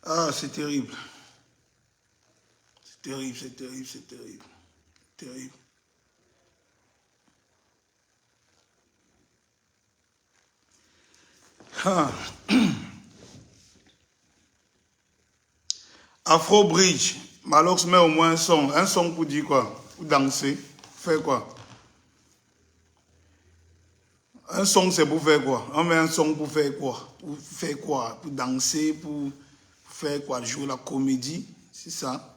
Ah, c'est terrible. C'est terrible, c'est terrible, c'est terrible. Terrible. Ah. Afro Bridge. Malox met au moins un son. Un son pour dire quoi? Pour danser. Faire quoi? Un son, c'est pour faire quoi? On met un son pour faire quoi? Pour faire quoi? Pour danser, pour faire quoi? Jouer la comédie? C'est ça?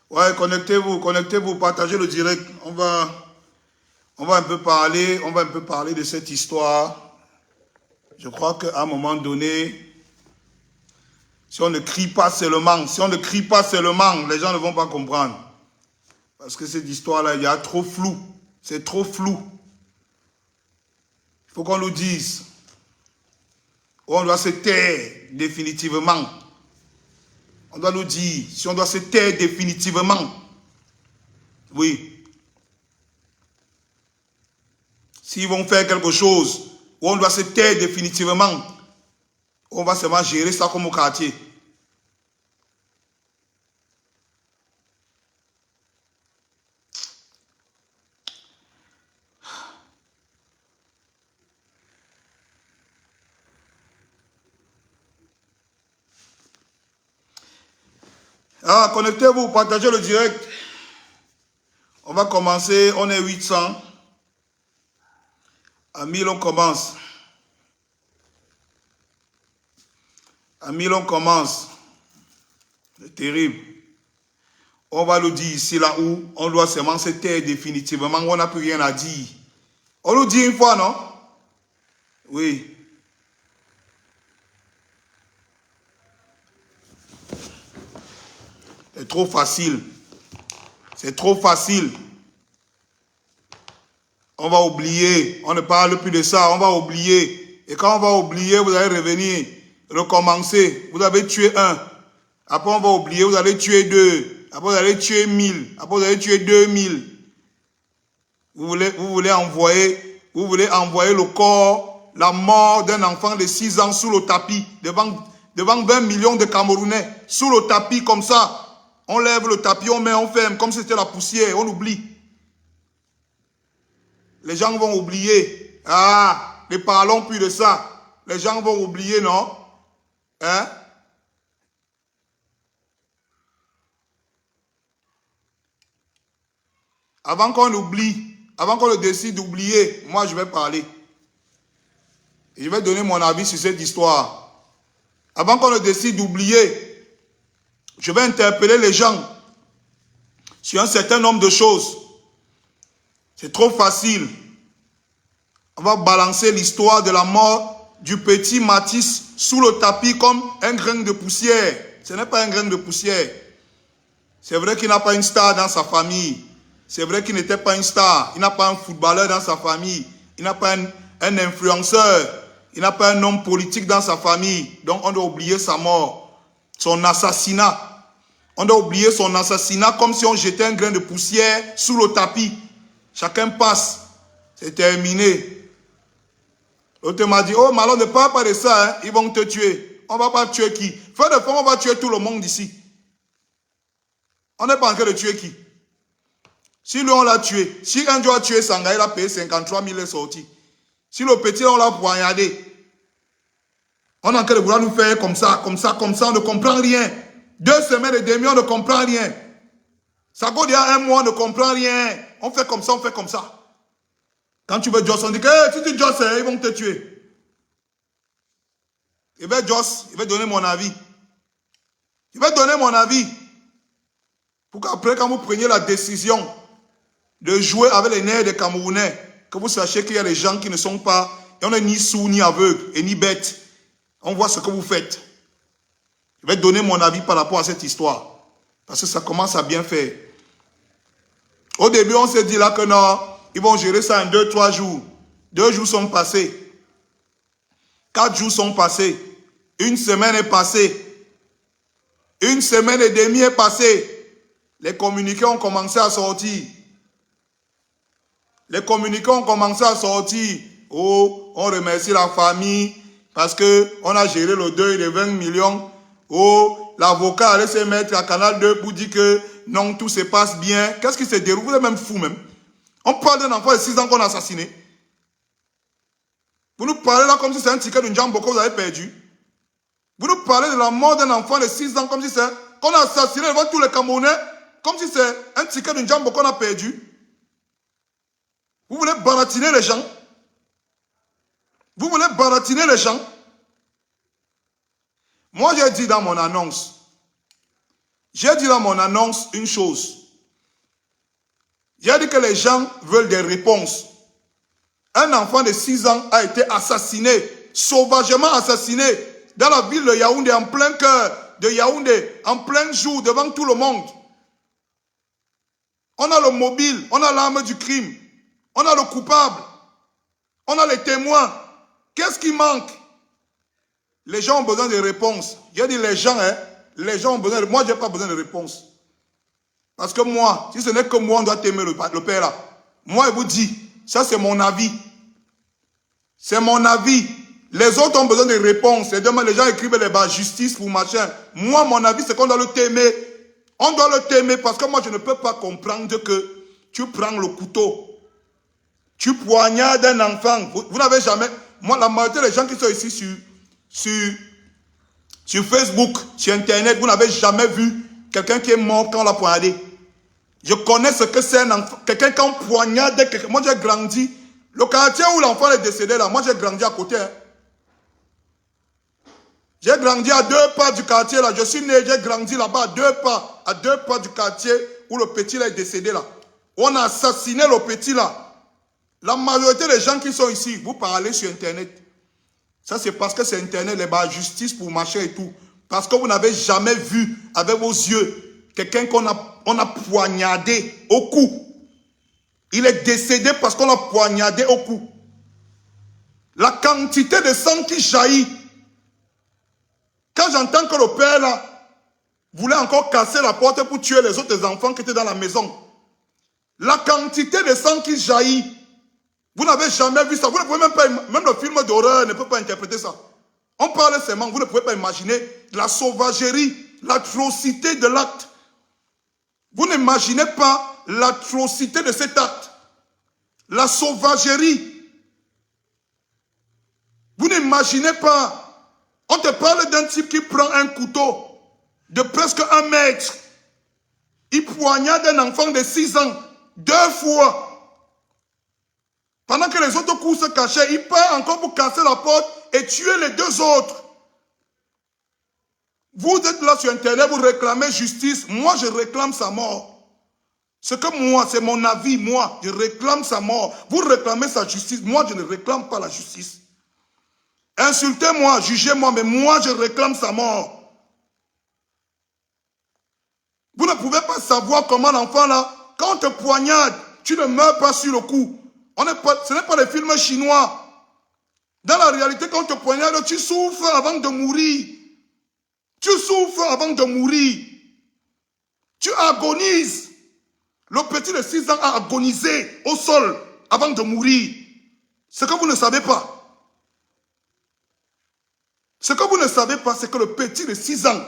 Ouais, connectez-vous, partagez le direct. On va un peu parler de cette histoire. Je crois qu'à un moment donné, si on ne crie pas seulement, les gens ne vont pas comprendre. Parce que cette histoire-là, il y a trop flou. C'est trop flou. Il faut qu'on nous dise. On doit se taire définitivement. On doit nous dire si on doit se taire définitivement. Oui. S'ils vont faire quelque chose où on doit se taire définitivement, on va seulement gérer ça comme au quartier. Ah, connectez-vous, partagez le direct. On va commencer, on est 800. À 1000, on commence. À 1000, on commence. C'est terrible. On va nous dire ici, là où on doit seulement se taire définitivement, on n'a plus rien à dire. On nous dit une fois, non? Oui. C'est trop facile. C'est trop facile. On va oublier. On ne parle plus de ça. On va oublier. Et quand on va oublier, vous allez revenir, recommencer. Vous avez tué un. Après, on va oublier. Vous allez tuer deux. Après, vous allez tuer 1000. Après, vous allez tuer 2000. Vous voulez envoyer le corps, la mort d'un enfant de 6 ans sous le tapis, devant 20 millions de Camerounais, sous le tapis comme ça. On lève le tapis, on met, on ferme, comme si c'était la poussière, on oublie. Les gens vont oublier. Ah, ne parlons plus de ça. Les gens vont oublier, non? Hein? Avant qu'on oublie, avant qu'on décide d'oublier, moi je vais parler. Et je vais donner mon avis sur cette histoire. Avant qu'on ne décide d'oublier, je vais interpeller les gens sur un certain nombre de choses. C'est trop facile. On va balancer l'histoire de la mort du petit Matisse sous le tapis comme un grain de poussière. Ce n'est pas un grain de poussière. C'est vrai qu'il n'a pas une star dans sa famille. C'est vrai qu'il n'était pas une star. Il n'a pas un footballeur dans sa famille. Il n'a pas un influenceur. Il n'a pas un homme politique dans sa famille. Donc on doit oublier sa mort. Son assassinat. On doit oublier son assassinat comme si on jetait un grain de poussière sous le tapis. Chacun passe. C'est terminé. L'autre m'a dit, oh Malon, ne parle pas de ça, hein. Ils vont te tuer. On ne va pas tuer qui? Fin de forme, on va tuer tout le monde ici. On n'est pas en train de tuer qui? Si lui on l'a tué, si un jour a tué Sanga, il a payé 53 000 et sorti. Si le petit on l'a poignardé, on est en train de vouloir nous faire comme ça, on ne comprend rien. 2 semaines et demie, on ne comprend rien. Ça coûte il y a 1 mois, on ne comprend rien. On fait comme ça, on fait comme ça. Quand tu veux Joss, on dit que hey, si tu Joss, ils vont te tuer. Je vais Joss, je vais donner mon avis. Je vais donner mon avis. Pour qu'après, quand vous preniez la décision de jouer avec les nerfs des Camerounais, que vous sachiez qu'il y a des gens qui ne sont pas, Et on n'est ni sourd, ni aveugle, et ni bête. On voit ce que vous faites. Je vais donner mon avis par rapport à cette histoire. Parce que ça commence à bien faire. Au début, on s'est dit là que non, ils vont gérer ça en 2-3 jours. 2 jours sont passés. 4 jours sont passés. 1 semaine est passée. 1 semaine et demie est passée. Les communiqués ont commencé à sortir. Les communiqués ont commencé à sortir. Oh, on remercie la famille parce qu'on a géré le deuil de 20 millions. Oh, l'avocat allait se mettre à Canal 2 pour dire que non, tout se passe bien. Qu'est-ce qui se déroule? Vous êtes même fou même. On parle d'un enfant de 6 ans qu'on a assassiné. Vous nous parlez là comme si c'est un ticket d'une jambe que vous avez perdu. Vous nous parlez de la mort d'un enfant de 6 ans comme si c'est qu'on a assassiné devant tous les Camerounais, comme si c'est un ticket d'une jambe qu'on a perdu. Vous voulez baratiner les gens? Vous voulez baratiner les gens? Moi, j'ai dit dans mon annonce, une chose. J'ai dit que les gens veulent des réponses. Un enfant de 6 ans a été assassiné, sauvagement assassiné, dans la ville de Yaoundé, en plein cœur de Yaoundé, en plein jour, devant tout le monde. On a le mobile, on a l'arme du crime, on a le coupable, on a les témoins. Qu'est-ce qui manque? Les gens ont besoin de réponses. J'ai dit les gens ont besoin de... Moi, je n'ai pas besoin de réponses. Parce que moi, si ce n'est que moi, on doit t'aimer le père là. Moi, je vous dis, ça c'est mon avis. C'est mon avis. Les autres ont besoin de réponses. Et demain, les gens écrivent les bas justice pour machin. Moi, mon avis, c'est qu'on doit le t'aimer. On doit le t'aimer parce que moi, je ne peux pas comprendre que tu prends le couteau. Tu poignardes un enfant. Vous n'avez jamais... Moi, la majorité des gens qui sont ici sur Facebook, sur Internet, vous n'avez jamais vu quelqu'un qui est mort quand on l'a poignardé. Je connais ce que c'est un enfant. Quelqu'un qui poignarde quelqu'un. Moi, j'ai grandi. Le quartier où l'enfant est décédé, là, moi, j'ai grandi à côté. Hein. J'ai grandi à 2 pas du quartier, là. Je suis né, j'ai grandi là-bas à 2 pas du quartier où le petit là est décédé, là. On a assassiné le petit, là. La majorité des gens qui sont ici, vous parlez sur Internet. Ça, c'est parce que c'est Internet, les bas justice pour machin et tout. Parce que vous n'avez jamais vu avec vos yeux quelqu'un qu'on a poignardé au cou. Il est décédé parce qu'on l'a poignardé au cou. La quantité de sang qui jaillit. Quand j'entends que le père là voulait encore casser la porte pour tuer les autres enfants qui étaient dans la maison. La quantité de sang qui jaillit. Vous n'avez jamais vu ça. Vous ne pouvez même pas, même le film d'horreur ne peut pas interpréter ça. On parle seulement, vous ne pouvez pas imaginer la sauvagerie, l'atrocité de l'acte. Vous n'imaginez pas l'atrocité de cet acte. La sauvagerie. Vous n'imaginez pas. On te parle d'un type qui prend un couteau de presque 1 mètre. Il poignarde un enfant de 6 ans 2 fois. Pendant que les autres coups se cachaient, il part encore pour casser la porte et tuer les 2 autres. Vous êtes là sur Internet, vous réclamez justice. Moi, je réclame sa mort. Ce que moi, c'est mon avis, moi, je réclame sa mort. Vous réclamez sa justice. Moi, je ne réclame pas la justice. Insultez-moi, jugez-moi, mais moi, je réclame sa mort. Vous ne pouvez pas savoir comment l'enfant là, quand on te poignarde, tu ne meurs pas sur le coup. Ce n'est pas des films chinois. Dans la réalité, quand on te poignarde, tu souffres avant de mourir. Tu souffres avant de mourir. Tu agonises. Le petit de 6 ans a agonisé au sol avant de mourir. Ce que vous ne savez pas. Ce que vous ne savez pas, c'est que le petit de 6 ans,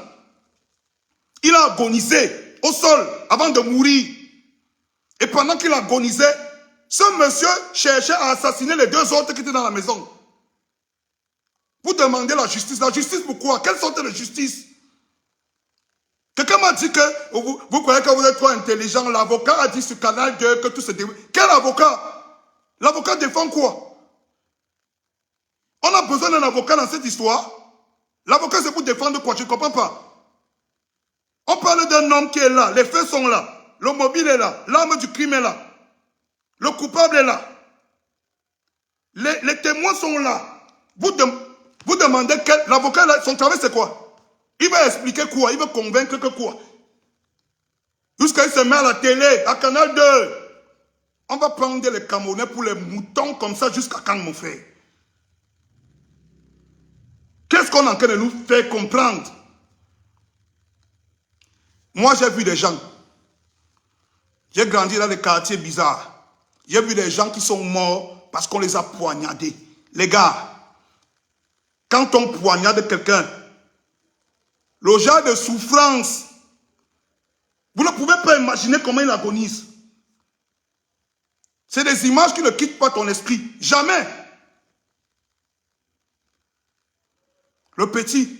il a agonisé au sol avant de mourir. Et pendant qu'il agonisait, ce monsieur cherchait à assassiner les 2 autres qui étaient dans la maison. Vous demandez la justice. La justice pourquoi? Quelle sorte de justice? Quelqu'un m'a dit que vous croyez que vous êtes trop intelligent. L'avocat a dit sur Canal 2 que tout se déroule. Quel avocat? L'avocat défend quoi? On a besoin d'un avocat dans cette histoire. L'avocat c'est pour défendre quoi? Je ne comprends pas. On parle d'un homme qui est là. Les faits sont là. Le mobile est là. L'arme du crime est là. Le coupable est là. Les témoins sont là. Vous demandez l'avocat, son travail c'est quoi? Il va expliquer quoi? Il va convaincre que quoi? Jusqu'à il se met à la télé, à Canal 2. On va prendre les Camerounais pour les moutons comme ça jusqu'à quand, mon frère? Qu'est-ce qu'on est en train de nous faire comprendre? Moi, j'ai vu des gens. J'ai grandi dans des quartiers bizarres. J'ai vu des gens qui sont morts parce qu'on les a poignardés. Les gars, quand on poignarde quelqu'un, le genre de souffrance, vous ne pouvez pas imaginer comment il agonise. C'est des images qui ne quittent pas ton esprit. Jamais. Le petit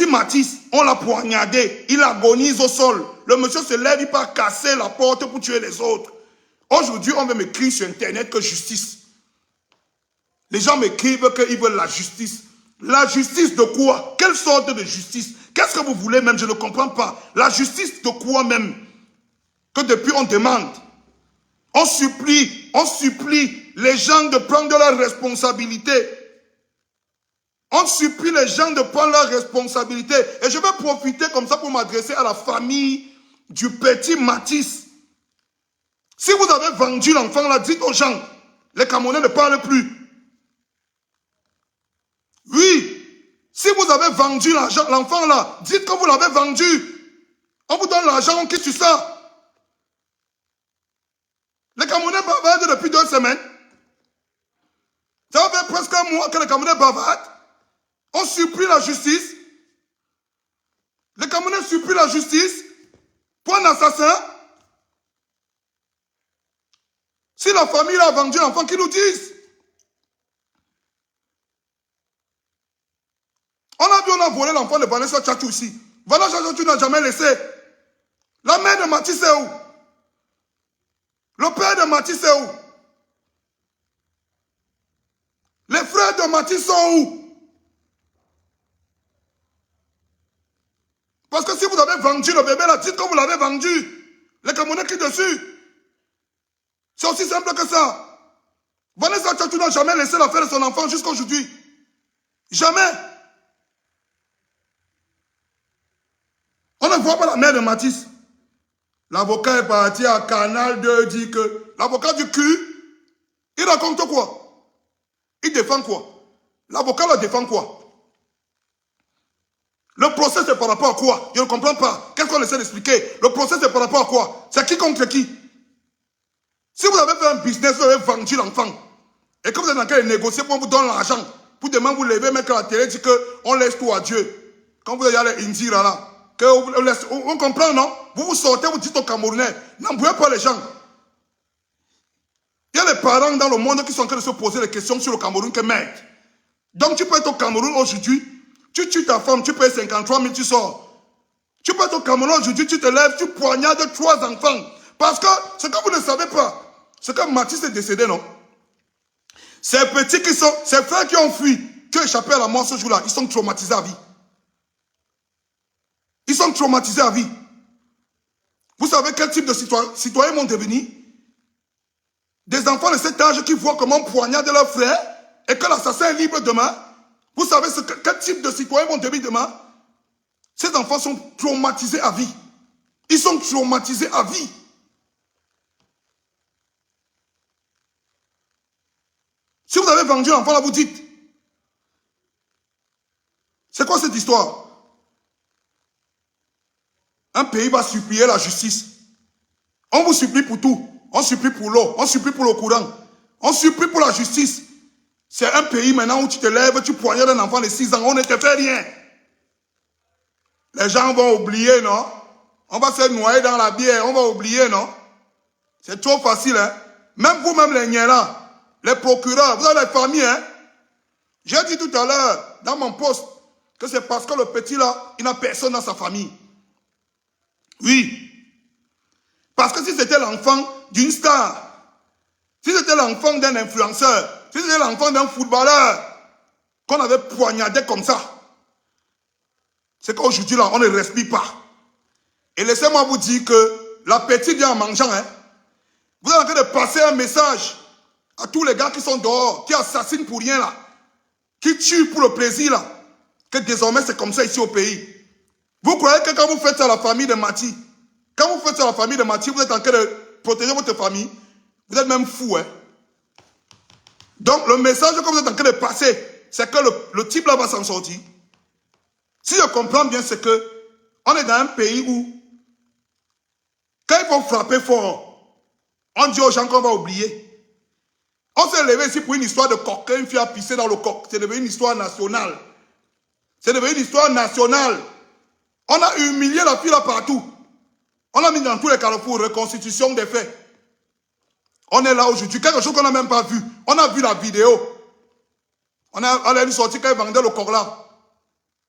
Matisse, on l'a poignardé. Il agonise au sol. Le monsieur se lève, il part casser la porte pour tuer les autres. Aujourd'hui, on veut m'écrire sur Internet que justice. Les gens m'écrivent qu'ils veulent la justice. La justice de quoi? Quelle sorte de justice? Qu'est-ce que vous voulez même? Je ne comprends pas. La justice de quoi même? Que depuis on demande. On supplie les gens de prendre leurs responsabilités. On supplie les gens de prendre leurs responsabilités. Et je vais profiter comme ça pour m'adresser à la famille du petit Matisse. Si vous avez vendu l'enfant là, dites aux gens, les Camerounais ne parlent plus. Oui, si vous avez vendu l'enfant là, dites que vous l'avez vendu. On vous donne l'argent, on quitte sur ça. Les Camerounais bavardent depuis 2 semaines. Ça va faire presque un mois que les Camerounais bavardent. On supplie la justice. Les Camerounais supplient la justice pour un assassin. Si la famille a vendu l'enfant, qu'ils nous disent. On a volé l'enfant de Vanessa Tchatchou ici. Vanessa Tchatchou n'a jamais laissé. La mère de Matisse est où? Le père de Matisse est où? Les frères de Matisse sont où? Parce que si vous avez vendu le bébé là, dites que vous l'avez vendu. Les Camerounais crient dessus. C'est aussi simple que ça. Vanessa Tchatchou n'a jamais laissé l'affaire de son enfant jusqu'à aujourd'hui. Jamais. On ne voit pas la mère de Matisse. L'avocat est parti à Canal 2, dit que l'avocat du cul, il raconte quoi? Il défend quoi? L'avocat le défend quoi? Le procès c'est par rapport à quoi? Je ne comprends pas. Qu'est-ce qu'on essaie d'expliquer? Le procès c'est par rapport à quoi? C'est qui contre qui? Si vous avez fait un business, vous avez vendu l'enfant, et que vous êtes en train de négocier pour vous donner l'argent, pour demain vous lever, mettre à la télé, dire qu'on laisse tout à Dieu. Quand vous allez à l'Indira là, on comprend, non? Vous vous sortez, vous dites aux Camerounais, n'embrouillez pas les gens. Il y a les parents dans le monde qui sont en train de se poser des questions sur le Cameroun que merde. Donc tu peux être au Cameroun aujourd'hui, tu tues ta femme, tu payes 53 000, tu sors. Tu peux être au Cameroun aujourd'hui, tu te lèves, tu poignardes 3 enfants. Parce que ce que vous ne savez pas, c'est que Matisse est décédé, non? Ces petits qui sont, ces frères qui ont fui, qui ont échappé à la mort ce jour-là, ils sont traumatisés à vie. Ils sont traumatisés à vie. Vous savez quel type de citoyens vont devenir? Des enfants de cet âge qui voient comment poignarder leurs frères et que l'assassin est libre demain. Vous savez quel type de citoyens vont devenir demain? Ces enfants sont traumatisés à vie. Ils sont traumatisés à vie. Si vous avez vendu l'enfant là, vous dites. C'est quoi cette histoire? Un pays va supplier la justice. On vous supplie pour tout. On supplie pour l'eau, on supplie pour le courant. On supplie pour la justice. C'est un pays maintenant où tu te lèves, tu poignardes un enfant de 6 ans, on ne te fait rien. Les gens vont oublier, non? On va se noyer dans la bière, on va oublier, non? C'est trop facile, hein? Même vous-même les Niélas, les procureurs, vous avez les familles, hein? J'ai dit tout à l'heure, dans mon poste, que c'est parce que le petit là, il n'a personne dans sa famille. Oui. Parce que si c'était l'enfant d'une star, si c'était l'enfant d'un influenceur, si c'était l'enfant d'un footballeur, qu'on avait poignardé comme ça, c'est qu'aujourd'hui là, on ne respire pas. Et laissez-moi vous dire que l'appétit vient en mangeant. Hein. Vous êtes en train de passer un message à tous les gars qui sont dehors, qui assassinent pour rien là, qui tuent pour le plaisir là, que désormais c'est comme ça ici au pays. Vous croyez que quand vous faites ça à la famille de Mati, quand vous faites ça à la famille de Mati, vous êtes en train de protéger votre famille, vous êtes même fou, hein. Donc le message que vous êtes en train de passer, c'est que le type là va s'en sortir. Si je comprends bien, c'est que on est dans un pays où, quand ils vont frapper fort, on dit aux gens qu'on va oublier. On s'est levé ici pour une histoire de coquin, une fille a pissé dans le coq. C'est devenu une histoire nationale. C'est devenu une histoire nationale. On a humilié la fille là partout. On l'a mis dans tous les carrefours, reconstitution des faits. On est là aujourd'hui, quelque chose qu'on n'a même pas vu. On a vu la vidéo. On a une sortie quand elle vendait le coq là.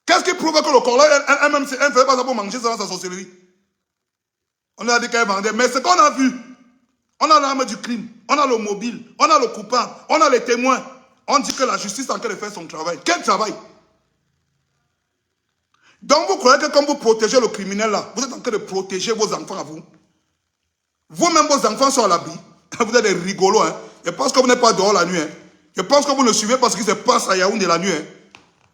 Qu'est-ce qui prouve que le coq là, elle ne faisait pas ça pour manger ça dans sa sorcellerie? On a dit qu'elle vendait. Mais ce qu'on a vu, on a l'arme du crime, on a le mobile, on a le coupable, on a les témoins. On dit que la justice est en train de faire son travail. Quel travail? Donc vous croyez que comme vous protégez le criminel là, vous êtes en train de protéger vos enfants à vous? Vous-même, vos enfants sont à l'abri. Vous êtes des rigolos, hein. Je pense que vous n'êtes pas dehors la nuit, hein. Je pense que vous ne suivez pas ce qui se passe à Yaoundé la nuit,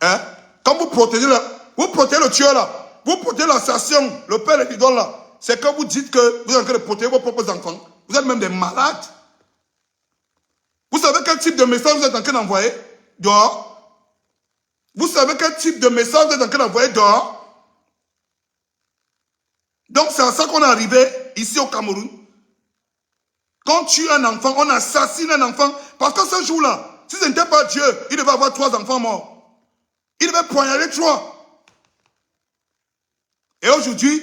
hein. Quand vous protégez le tueur là, vous protégez l'assassin, le père et l'idole là, c'est que vous dites que vous êtes en train de protéger vos propres enfants. Vous êtes même des malades. Vous savez quel type de message vous êtes en train d'envoyer dehors? Vous savez quel type de message vous êtes en train d'envoyer dehors? Donc c'est à ça qu'on est arrivé ici au Cameroun. Quand on tue un enfant, on assassine un enfant. Parce que ce jour-là, si ce n'était pas Dieu, il devait avoir 3 enfants morts. Il devait poignarder 3. Et aujourd'hui,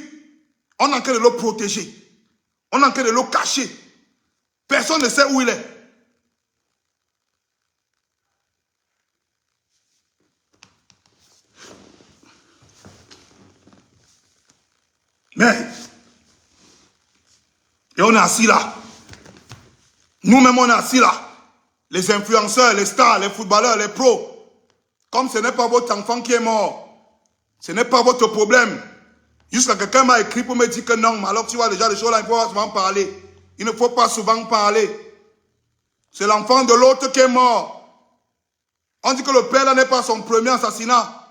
on est en train de le protéger. On est en train de le cacher. Personne ne sait où il est. Mais, et on est assis là. Nous-mêmes, on est assis là. Les influenceurs, les stars, les footballeurs, les pros. Comme ce n'est pas votre enfant qui est mort. Ce n'est pas votre problème. Jusqu'à quelqu'un m'a écrit pour me dire que non, mais alors tu vois déjà les choses là, il faut pas souvent parler. Il ne faut pas souvent parler. C'est l'enfant de l'autre qui est mort. On dit que le père là n'est pas son premier assassinat.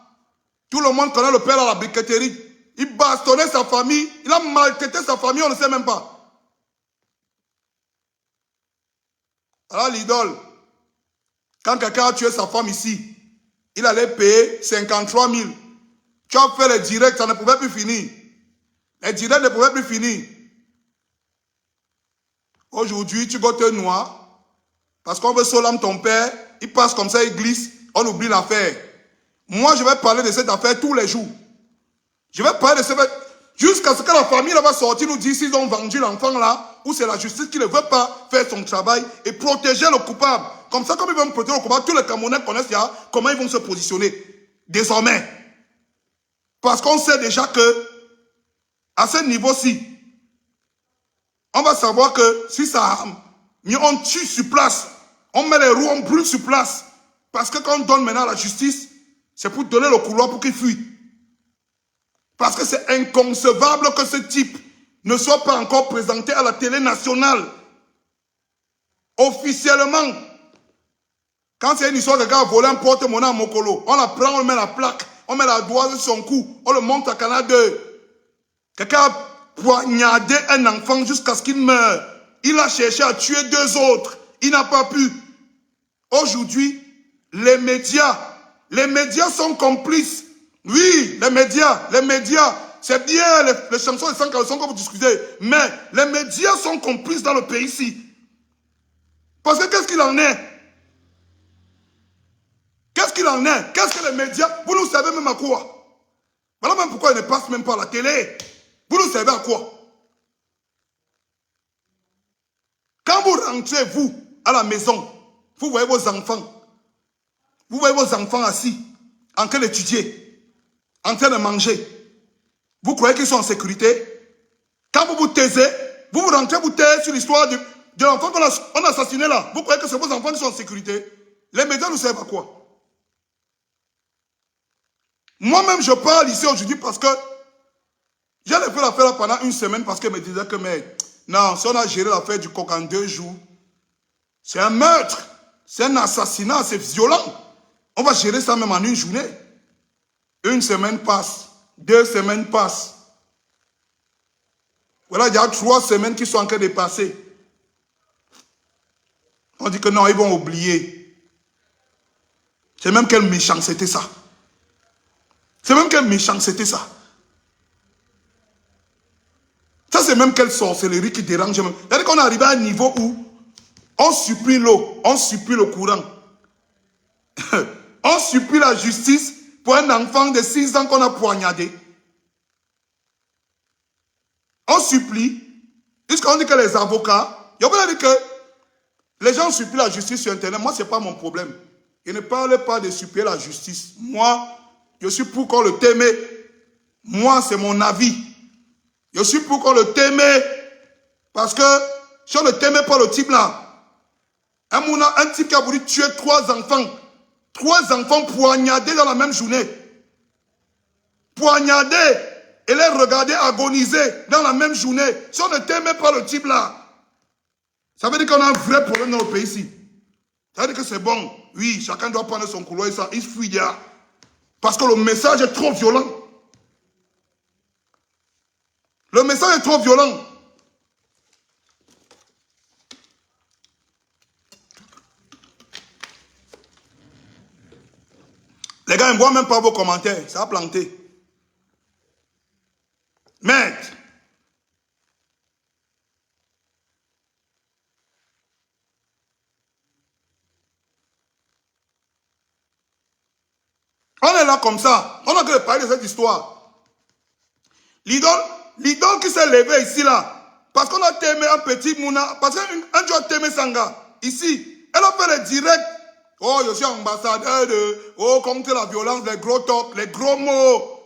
Tout le monde connaît le père à la briqueterie. Il bastonnait sa famille. Il a maltraité sa famille, on ne sait même pas. Alors l'idole, quand quelqu'un a tué sa femme ici, il allait payer 53 000. Tu as fait les directs, ça ne pouvait plus finir. Les directs ne pouvaient plus finir. Aujourd'hui, tu goûtes noir. Parce qu'on veut solam ton père. Il passe comme ça, il glisse. On oublie l'affaire. Moi, je vais parler de cette affaire tous les jours. Je vais parler de cette affaire jusqu'à ce que la famille là va sortir nous dire s'ils ont vendu l'enfant là ou c'est la justice qui ne veut pas faire son travail et protéger le coupable. Comme ça, comme ils vont protéger le coupable, tous les Camerounais connaissent comment ils vont se positionner. Désormais. Parce qu'on sait déjà que à ce niveau-ci, on va savoir que si ça on tue sur place, on met les roues, on brûle sur place. Parce que quand on donne maintenant la justice, c'est pour donner le couloir pour qu'il fuit. Parce que c'est inconcevable que ce type ne soit pas encore présenté à la télé nationale. Officiellement. Quand c'est une histoire de gars a volé un porte-monnaie à Mokolo, on la prend, on met la plaque, on met la doise sur son cou, on le monte à Canal 2. Quelqu'un a poignardé un enfant jusqu'à ce qu'il meure. Il a cherché à tuer 2 autres. Il n'a pas pu. Aujourd'hui, les médias sont complices. Oui, les médias, c'est bien les chansons et sans caleçon que vous discutez, mais les médias sont complices dans le pays ici. Parce que qu'est-ce qu'il en est? Qu'est-ce qu'il en est? Qu'est-ce que les médias, vous nous savez même à quoi? Voilà même pourquoi ils ne passent même pas à la télé. Vous nous savez à quoi? Quand vous rentrez, vous, à la maison, vous voyez vos enfants. Vous voyez vos enfants assis, en train d'étudier, en train de manger. Vous croyez qu'ils sont en sécurité? Quand vous vous taisez, vous rentrez, vous taisez sur l'histoire de l'enfant qu'on a assassiné là. Vous croyez que c'est vos enfants qui sont en sécurité? Les médias nous servent à quoi? Moi-même, je parle ici aujourd'hui parce que j'ai fait l'affaire là pendant 1 semaine parce qu'elle me disait que, mais non, si on a géré l'affaire du coq en 2 jours, C'est un meurtre. C'est un assassinat. C'est violent. On va gérer ça même en une journée. Une semaine passe. 2 semaines passent. Voilà, il y a 3 semaines qui sont en train de passer. On dit que non, ils vont oublier. C'est même quelle méchanceté ça. C'est même quelle méchanceté ça. Ça, c'est même quelle sorcellerie qui dérange. C'est-à-dire qu'on est arrivé à un niveau où on supplie l'eau, on supplie le courant. On supplie la justice pour un enfant de 6 ans qu'on a poignardé. On supplie, puisqu'on dit que les avocats, il y a dit que les gens supplient la justice sur Internet. Moi, ce n'est pas mon problème. Je ne parle pas de supplier la justice. Moi, je suis pour qu'on le t'aime. Moi, c'est mon avis. Je suis pour qu'on le t'aime. Parce que si on ne t'aimait pas le type là, un type qui a voulu tuer 3 enfants. 3 enfants poignardés dans la même journée. Poignardés. Et les regarder agoniser dans la même journée. Si on ne t'aimait pas le type là, ça veut dire qu'on a un vrai problème dans le pays ici. Ça veut dire que c'est bon. Oui, chacun doit prendre son couloir et ça, il fuit là. Parce que le message est trop violent. Le message est trop violent. Les gars, ils ne voient même pas vos commentaires. Ça a planté. Merde. On est là comme ça. On a que parler de cette histoire. L'idole qui s'est levé ici là. Parce qu'on a témé un petit Mouna. Parce qu'un jour a témé Sanga. Ici. Elle a fait le direct. Oh, je suis ambassadeur de... Oh, contre la violence, les gros talks, les gros mots.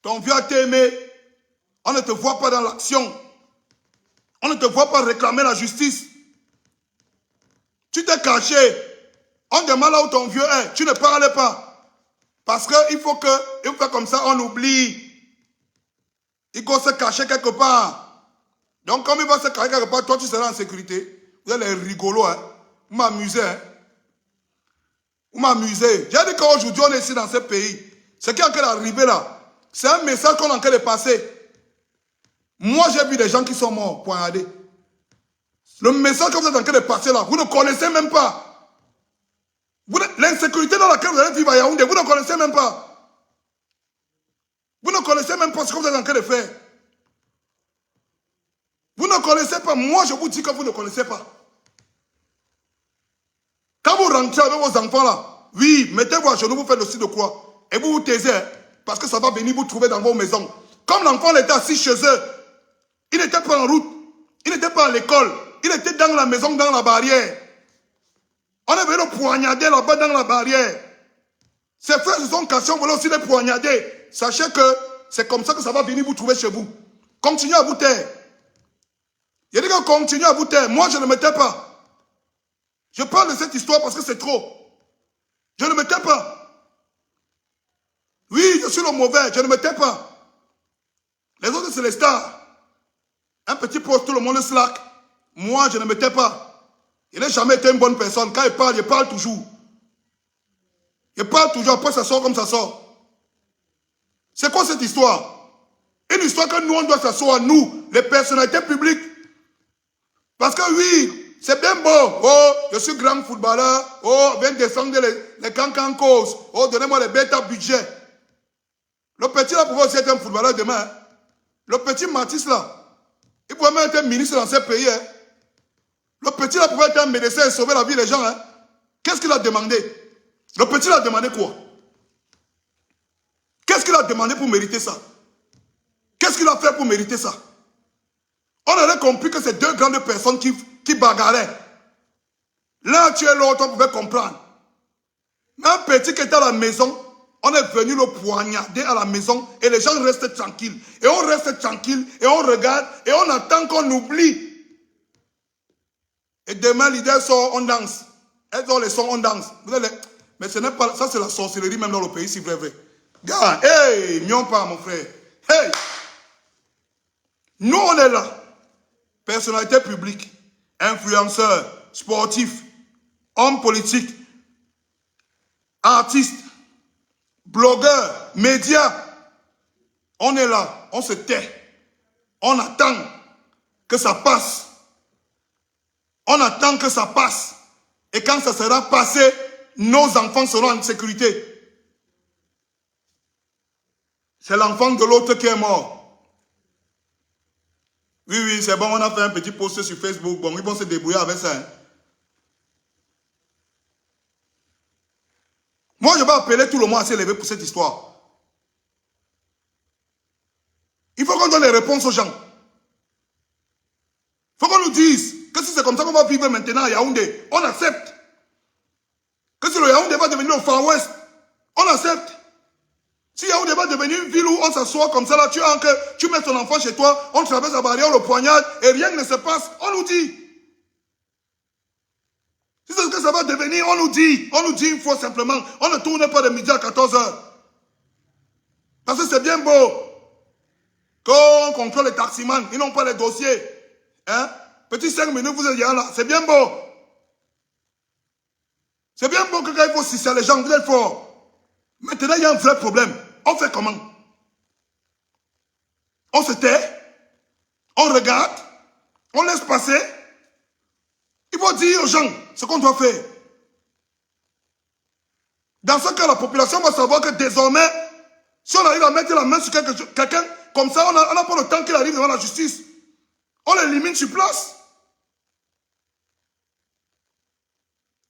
Ton vieux a témé. On ne te voit pas dans l'action. On ne te voit pas réclamer la justice. Tu t'es caché. On demande là où ton vieux est. Tu ne parles pas. Parce qu'il faut comme ça, on oublie. Il faut se cacher quelque part. Donc, comme il va se cacher quelque part, toi, tu seras en sécurité. Vous êtes les rigolos, hein. Vous m'amusez, hein. Vous m'amusez. J'ai dit qu'aujourd'hui, on est ici dans ce pays. Ce qui est en train d'arriver là, c'est un message qu'on est en train de passer. Moi, j'ai vu des gens qui sont morts, poignardés. Le message que vous êtes en train de passer là, vous ne connaissez même pas. L'insécurité dans laquelle vous allez vivre à Yaoundé, vous ne connaissez même pas. Vous ne connaissez même pas ce que vous êtes en train de faire. Vous ne connaissez pas. Moi, je vous dis que vous ne connaissez pas. Quand vous rentrez avec vos enfants là, oui, mettez-vous à genoux, vous faites le signe de croix. Et vous vous taisez, hein, parce que ça va venir vous trouver dans vos maisons. Comme l'enfant était assis chez eux, il n'était pas en route, il n'était pas à l'école, il était dans la maison, dans la barrière. On est venu le poignarder là-bas dans la barrière. Ses frères se sont cachés, on voulait aussi les poignarder. Sachez que c'est comme ça que ça va venir vous trouver chez vous. Continuez à vous taire. Il a dit que continuez à vous taire. Moi, je ne me tais pas. Je parle de cette histoire parce que c'est trop. Je ne me tais pas. Oui, je suis le mauvais, je ne me tais pas. Les autres, c'est les stars. Un petit poste, tout le monde slack. Moi, je ne me tais pas. Il n'a jamais été une bonne personne. Quand il parle toujours. Il parle toujours, après ça sort comme ça sort. C'est quoi cette histoire? Une histoire que nous, on doit s'asseoir, nous, les personnalités publiques. Parce que oui, c'est bien beau. Oh, je suis grand footballeur. Oh, viens descendre les cancans causes. Oh, donnez-moi les bêta budget. Le petit là pouvait aussi être un footballeur demain. Hein. Le petit Matisse là, il pouvait même être un ministre dans ce pays. Hein. Le petit là pouvait être un médecin et sauver la vie des gens. Hein. Qu'est-ce qu'il a demandé? Le petit là a demandé quoi? Qu'est-ce qu'il a demandé pour mériter ça? Qu'est-ce qu'il a fait pour mériter ça? On aurait compris que c'est 2 grandes personnes qui bagarraient. L'un tuait l'autre, on pouvait comprendre. Mais un petit qui était à la maison, on est venu le poignarder à la maison et les gens restent tranquilles. Et on reste tranquille et on regarde et on attend qu'on oublie. Et demain, l'idée sort, on danse. Elles ont les sons, on danse. Mais ce n'est pas ça, c'est la sorcellerie même dans le pays, c'est vrai, vrai. Gars, hey, mion pas, mon frère. Hey! Nous, on est là. Personnalité publique, influenceur, sportifs, hommes politiques, artistes, blogueurs, médias, on est là, on se tait. On attend que ça passe. On attend que ça passe. Et quand ça sera passé, nos enfants seront en sécurité. C'est l'enfant de l'autre qui est mort. Oui, oui, c'est bon, on a fait un petit post sur Facebook. Bon, ils vont se débrouiller avec ça. Hein. Moi, je vais appeler tout le monde à s'élever pour cette histoire. Il faut qu'on donne les réponses aux gens. Il faut qu'on nous dise que si c'est comme ça qu'on va vivre maintenant à Yaoundé, on accepte. Que si le Yaoundé va devenir le Far West, on accepte. Si Yaoundé va devenir une ville où on s'assoit comme ça, là, tu mets ton enfant chez toi, on traverse la barrière, on le poignarde, et rien ne se passe, on nous dit. Si c'est ce que ça va devenir, on nous dit une fois simplement, on ne tourne pas de midi à 14 h. Parce que c'est bien beau qu'on contrôle les taximans, ils n'ont pas les dossiers. Hein? Petit 5 minutes, vous êtes là, c'est bien beau. C'est bien beau que quand il faut sucer les gens, vous êtes forts. Maintenant, il y a un vrai problème. On fait comment? On se tait, on regarde, on laisse passer. Il faut dire aux gens ce qu'on doit faire. Dans ce cas, la population va savoir que désormais, si on arrive à mettre la main sur quelqu'un, comme ça, on n'a pas le temps qu'il arrive devant la justice. On l'élimine sur place.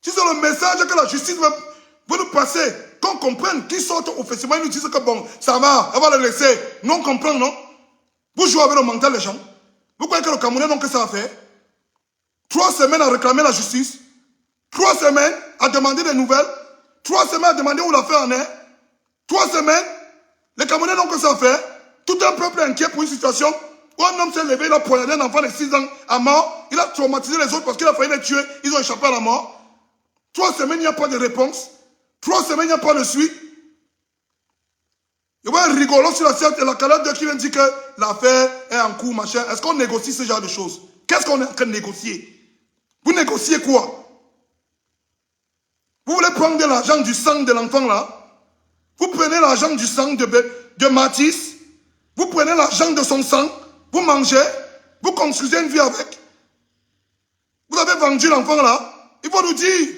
Si c'est le message que la justice veut nous passer, qu'on comprenne, qu'ils sortent au festival, ils nous disent que bon, ça va, on va le laisser. Non, on comprend, non? Vous jouez avec le mental des gens. Vous croyez que le Camerounais n'ont que ça à faire? 3 semaines à réclamer la justice. 3 semaines à demander des nouvelles. 3 semaines à demander où l'affaire en est. 3 semaines, les Camerounais n'ont que ça à faire. Tout un peuple est inquiet pour une situation où un homme s'est levé, il a poignardé un enfant de 6 ans à mort. Il a traumatisé les autres parce qu'il a failli les tuer. Ils ont échappé à la mort. 3 semaines, il n'y a pas de réponse. 3 semaines, il n'y a pas de suite. Il y a un rigolo sur la calade qui vient dire que l'affaire est en cours, machin. Est-ce qu'on négocie ce genre de choses? Qu'est-ce qu'on est en train de négocier? Vous négociez quoi? Vous voulez prendre de l'argent du sang de l'enfant là? Vous prenez l'argent du sang de Mathis. Vous prenez l'argent de son sang. Vous mangez. Vous construisez une vie avec. Vous avez vendu l'enfant là. Il faut nous dire.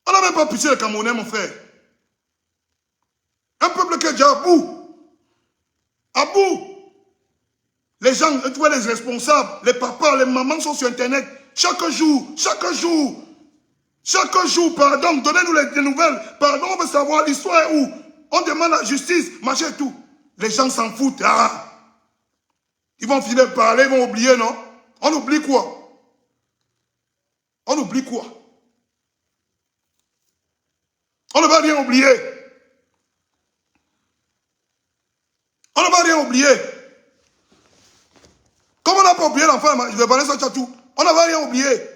On n'a même pas pitié les Camerounais, mon frère. Un peuple qui est déjà à bout. À bout. Les gens, tu vois, les responsables, les papas, les mamans sont sur Internet. Chaque jour, pardon, donnez-nous les nouvelles. Pardon, on veut savoir l'histoire est où. On demande la justice, machin et tout. Les gens s'en foutent. Ah. Ils vont finir par parler, ils vont oublier, non? On oublie quoi? On oublie quoi? On ne va rien oublier. On ne va rien oublier. Comme on n'a pas oublié l'enfant, je vais parler ça tout. On n'a rien oublié.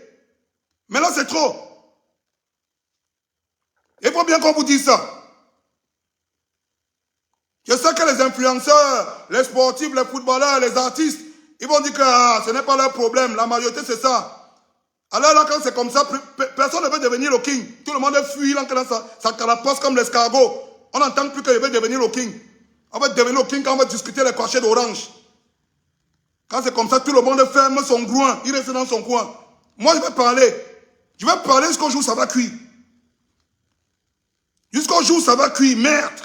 Mais là, c'est trop. Il faut bien qu'on vous dise ça. Je sais que les influenceurs, les sportifs, les footballeurs, les artistes, ils vont dire que ce n'est pas leur problème. La majorité, c'est ça. Alors là, quand c'est comme ça, personne ne veut devenir le king. Tout le monde fuit là, ça carapace comme l'escargot. On n'entend plus qu'il veut devenir le king. On va devenir le king quand on va discuter les crochets d'orange. Quand c'est comme ça, tout le monde ferme son groin. Il reste dans son coin. Moi, je vais parler. Je vais parler jusqu'au jour où ça va cuire. Jusqu'au jour où ça va cuire. Merde.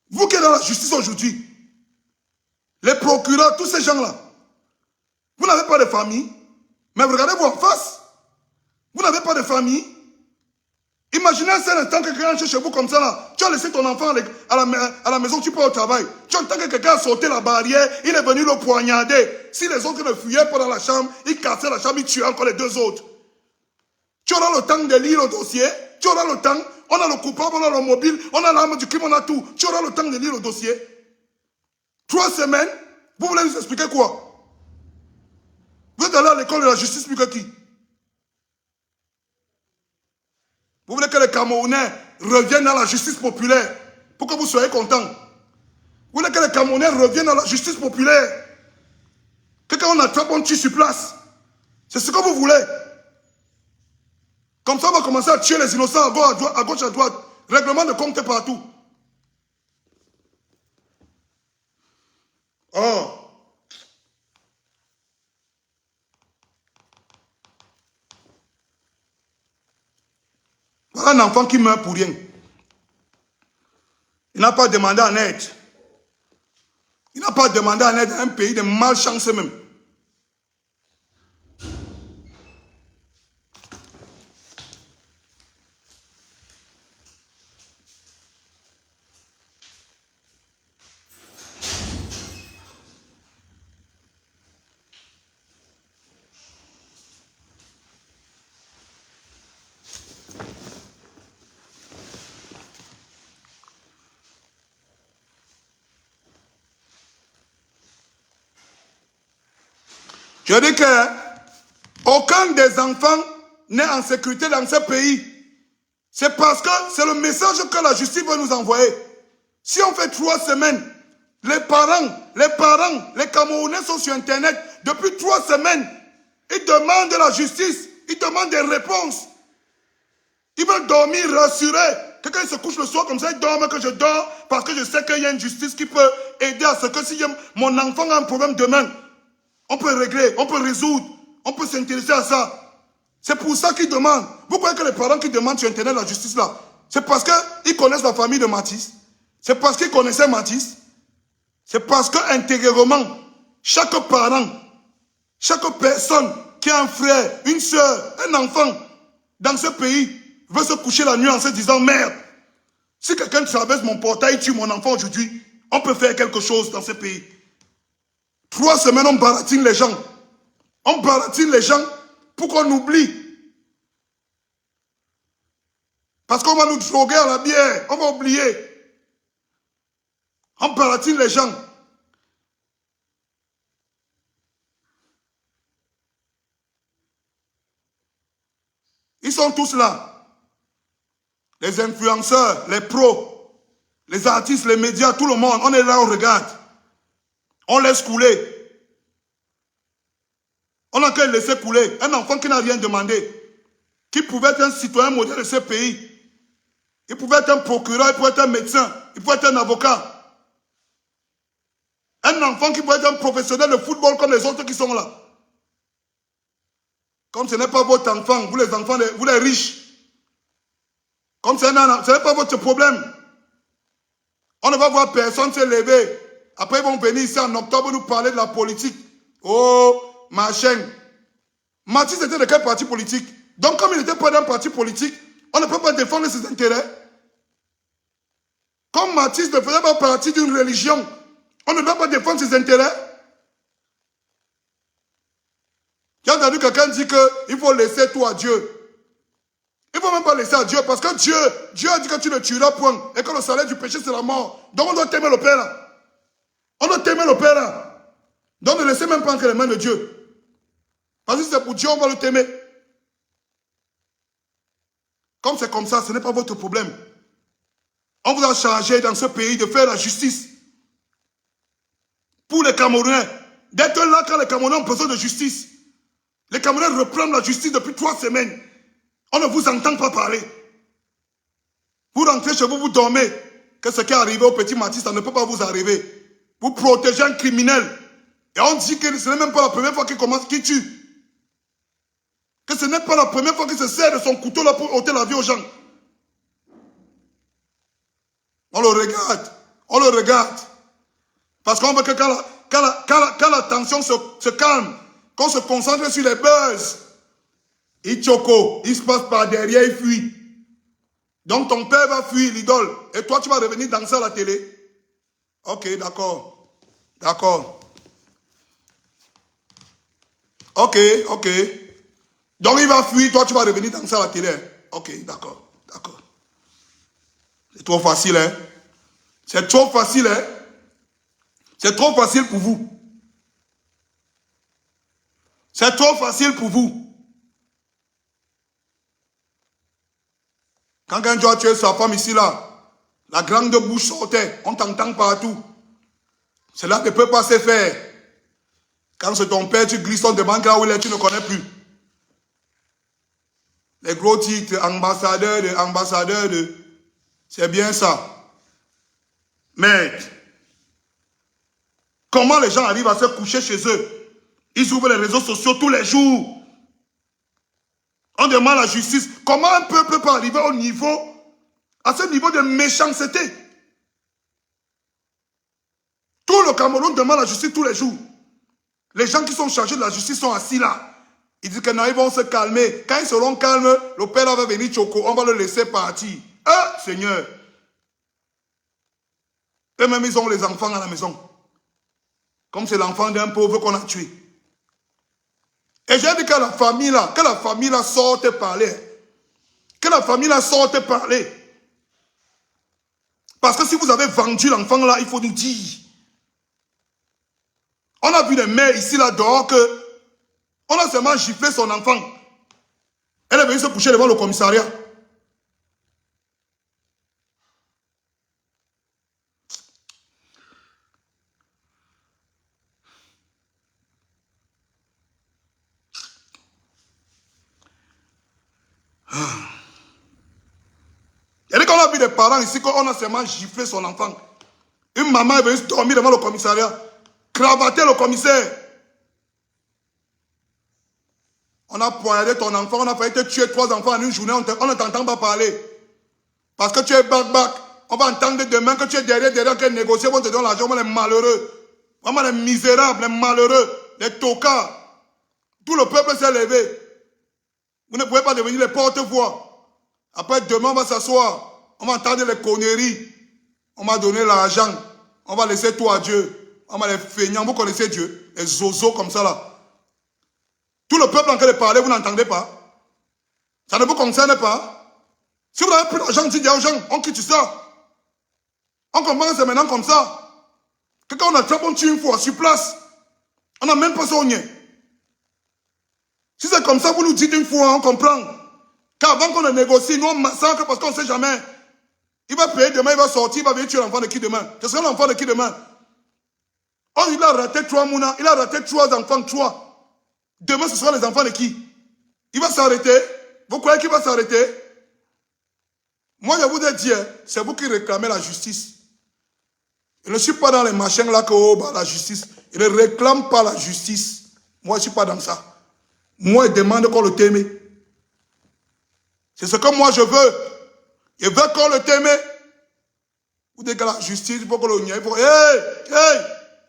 Vous qui êtes dans la justice aujourd'hui, les procureurs, tous ces gens-là, vous n'avez pas de famille. Mais regardez-vous en face. Vous n'avez pas de famille. Imaginez un seul instant que quelqu'un chez vous comme ça là. Tu as laissé ton enfant à la maison, tu pars au travail. Tu entends que quelqu'un a sauté la barrière, il est venu le poignarder. Si les autres ne fuyaient pas dans la chambre, il cassait la chambre, il tuait encore les 2 autres. Tu auras le temps de lire le dossier. Tu auras le temps. On a le coupable, on a le mobile, on a l'arme du crime, on a tout. Tu auras le temps de lire le dossier. 3 semaines, vous voulez nous expliquer quoi? Vous êtes allé à l'école de la justice plus que qui? Vous voulez que les Camerounais reviennent à la justice populaire pour que vous soyez contents. Vous voulez que les Camerounais reviennent à la justice populaire. Que quand on attrape, on tue sur place. C'est ce que vous voulez. Comme ça, on va commencer à tuer les innocents à gauche, à droite. Règlement de compte partout. Oh. Voilà un enfant qui meurt pour rien. Il n'a pas demandé en aide. Il n'a pas demandé en aide à un pays de malchance même. Je dis que aucun des enfants n'est en sécurité dans ce pays. C'est parce que c'est le message que la justice veut nous envoyer. Si on fait 3 semaines, les parents, les Camerounais sont sur Internet depuis 3 semaines. Ils demandent de la justice, ils demandent des réponses. Ils veulent dormir rassurés. Que quand ils se couchent le soir comme ça, ils dorment que je dors parce que je sais qu'il y a une justice qui peut aider à ce que si mon enfant a un problème demain, on peut régler, on peut résoudre, on peut s'intéresser à ça. C'est pour ça qu'ils demandent. Vous croyez que les parents qui demandent sur Internet la justice là, c'est parce qu'ils connaissent la famille de Mathis? C'est parce qu'ils connaissaient Mathis? C'est parce qu'intérieurement, chaque parent, chaque personne qui a un frère, une soeur, un enfant dans ce pays veut se coucher la nuit en se disant merde, si quelqu'un traverse mon portail et tue mon enfant aujourd'hui, on peut faire quelque chose dans ce pays. 3 semaines, on baratine les gens. On baratine les gens pour qu'on oublie. Parce qu'on va nous droguer à la bière. On va oublier. On baratine les gens. Ils sont tous là. Les influenceurs, les pros, les artistes, les médias, tout le monde. On est là, on regarde. On laisse couler. On a qu'à laisser couler. Un enfant qui n'a rien demandé, qui pouvait être un citoyen modèle de ce pays. Il pouvait être un procureur, il pouvait être un médecin, il pouvait être un avocat. Un enfant qui pouvait être un professionnel de football comme les autres qui sont là. Comme ce n'est pas votre enfant, vous les enfants, vous les riches. Comme ce n'est pas votre problème. On ne va voir personne se lever. Après, ils vont venir ici en octobre nous parler de la politique. Oh, machin. Mathis était de quel parti politique? Donc, comme il n'était pas d'un parti politique, on ne peut pas défendre ses intérêts. Comme Mathis ne faisait pas partie d'une religion, on ne doit pas défendre ses intérêts. J'ai entendu quelqu'un dire qu'il faut laisser tout à Dieu. Il ne faut même pas laisser à Dieu parce que Dieu a dit que tu ne tueras point et que le salaire du péché c'est la mort. Donc on doit t'aimer le Père là. On doit t'aimer le Père là. Donc ne laissez même pas entre les mains de Dieu. Parce que si c'est pour Dieu, on va le t'aimer. Comme c'est comme ça, ce n'est pas votre problème. On vous a chargé dans ce pays de faire la justice. Pour les Camerounais. D'être là quand les Camerounais ont besoin de justice. Les Camerounais reprennent la justice depuis 3 semaines. On ne vous entend pas parler. Vous rentrez chez vous, vous dormez. Que ce qui est arrivé au petit Mathis, ça ne peut pas vous arriver. Vous protégez un criminel. Et on dit que ce n'est même pas la première fois qu'il tue. Que ce n'est pas la première fois qu'il se sert de son couteau là pour ôter la vie aux gens. On le regarde. On le regarde. Parce qu'on veut que quand la tension se calme, qu'on se concentre sur les buzz, il choco, il se passe par derrière, il fuit. Donc ton père va fuir l'idole. Et toi, tu vas revenir danser à la télé. Ok, d'accord. D'accord. Ok. Donc il va fuir, toi tu vas revenir danser à la télé. Ok, d'accord. C'est trop facile, hein. C'est trop facile, hein. C'est trop facile pour vous. C'est trop facile pour vous. Quand tu as tué sa femme ici, là, la grande bouche sortait, on t'entend partout. Cela ne peut pas se faire. Quand c'est ton père, tu glisses, on demande là où il est, tu ne connais plus. Les gros titres, ambassadeur de... C'est bien ça. Mais, comment les gens arrivent à se coucher chez eux? Ils ouvrent les réseaux sociaux tous les jours. On demande la justice. Comment un peuple peut arriver au niveau, à ce niveau de méchanceté? Tout le Cameroun demande la justice tous les jours. Les gens qui sont chargés de la justice sont assis là. Ils disent que non, ils vont se calmer. Quand ils seront calmes, le père va venir choco, on va le laisser partir. Seigneur. Eux-mêmes, ils ont les enfants à la maison. Comme c'est l'enfant d'un pauvre qu'on a tué. Et j'ai dit que la famille là sorte parler. Que la famille là sorte parler. Parce que si vous avez vendu l'enfant là, il faut nous dire. On a vu des mères ici là dehors que on a seulement giflé son enfant. Elle est venue se coucher devant le commissariat. Il y a qu'on a vu des parents ici qu'on a seulement giflé son enfant. Une maman est venue dormir devant le commissariat, cravater le commissaire. On a poignardé ton enfant, on a failli te tuer 3 enfants en une journée, on ne t'entend pas parler. Parce que tu es back. On va entendre demain que tu es derrière, que négocier, on te donne l'argent, on est malheureux. Vraiment les misérables, les malheureux, les tocards. Tout le peuple s'est levé. Vous ne pouvez pas devenir les porte-voix. Après, demain, on va s'asseoir. On va entendre les conneries. On va donner l'argent. On va laisser tout à Dieu. On va les feignants. Vous connaissez Dieu. Les zozos comme ça là. Tout le peuple en train de parler, vous n'entendez pas. Ça ne vous concerne pas. Si vous n'avez plus d'argent, dites aux gens, on quitte ça. On commence maintenant comme ça. Que quand on attrape, on tue une fois sur place. On n'a même pas soigné. Si c'est comme ça, vous nous dites une fois, on comprend. Qu'avant qu'on ne négocie, nous on massacre parce qu'on ne sait jamais. Il va payer demain, il va sortir, il va venir tuer l'enfant de qui demain? Ce sera l'enfant de qui demain? Oh, il a raté 3 mouna, il a raté 3 enfants, 3. Demain, ce sera les enfants de qui? Il va s'arrêter? Vous croyez qu'il va s'arrêter? Moi, je vous ai dit, c'est vous qui réclamez la justice. Je ne suis pas dans les machins là que la justice. Je ne réclame pas la justice. Moi, je ne suis pas dans ça. Moi, je demande qu'on le t'aime. C'est ce que moi je veux. Je veux qu'on le t'aime. Vous dites que la justice, il faut que le nia. Il faut. Hey,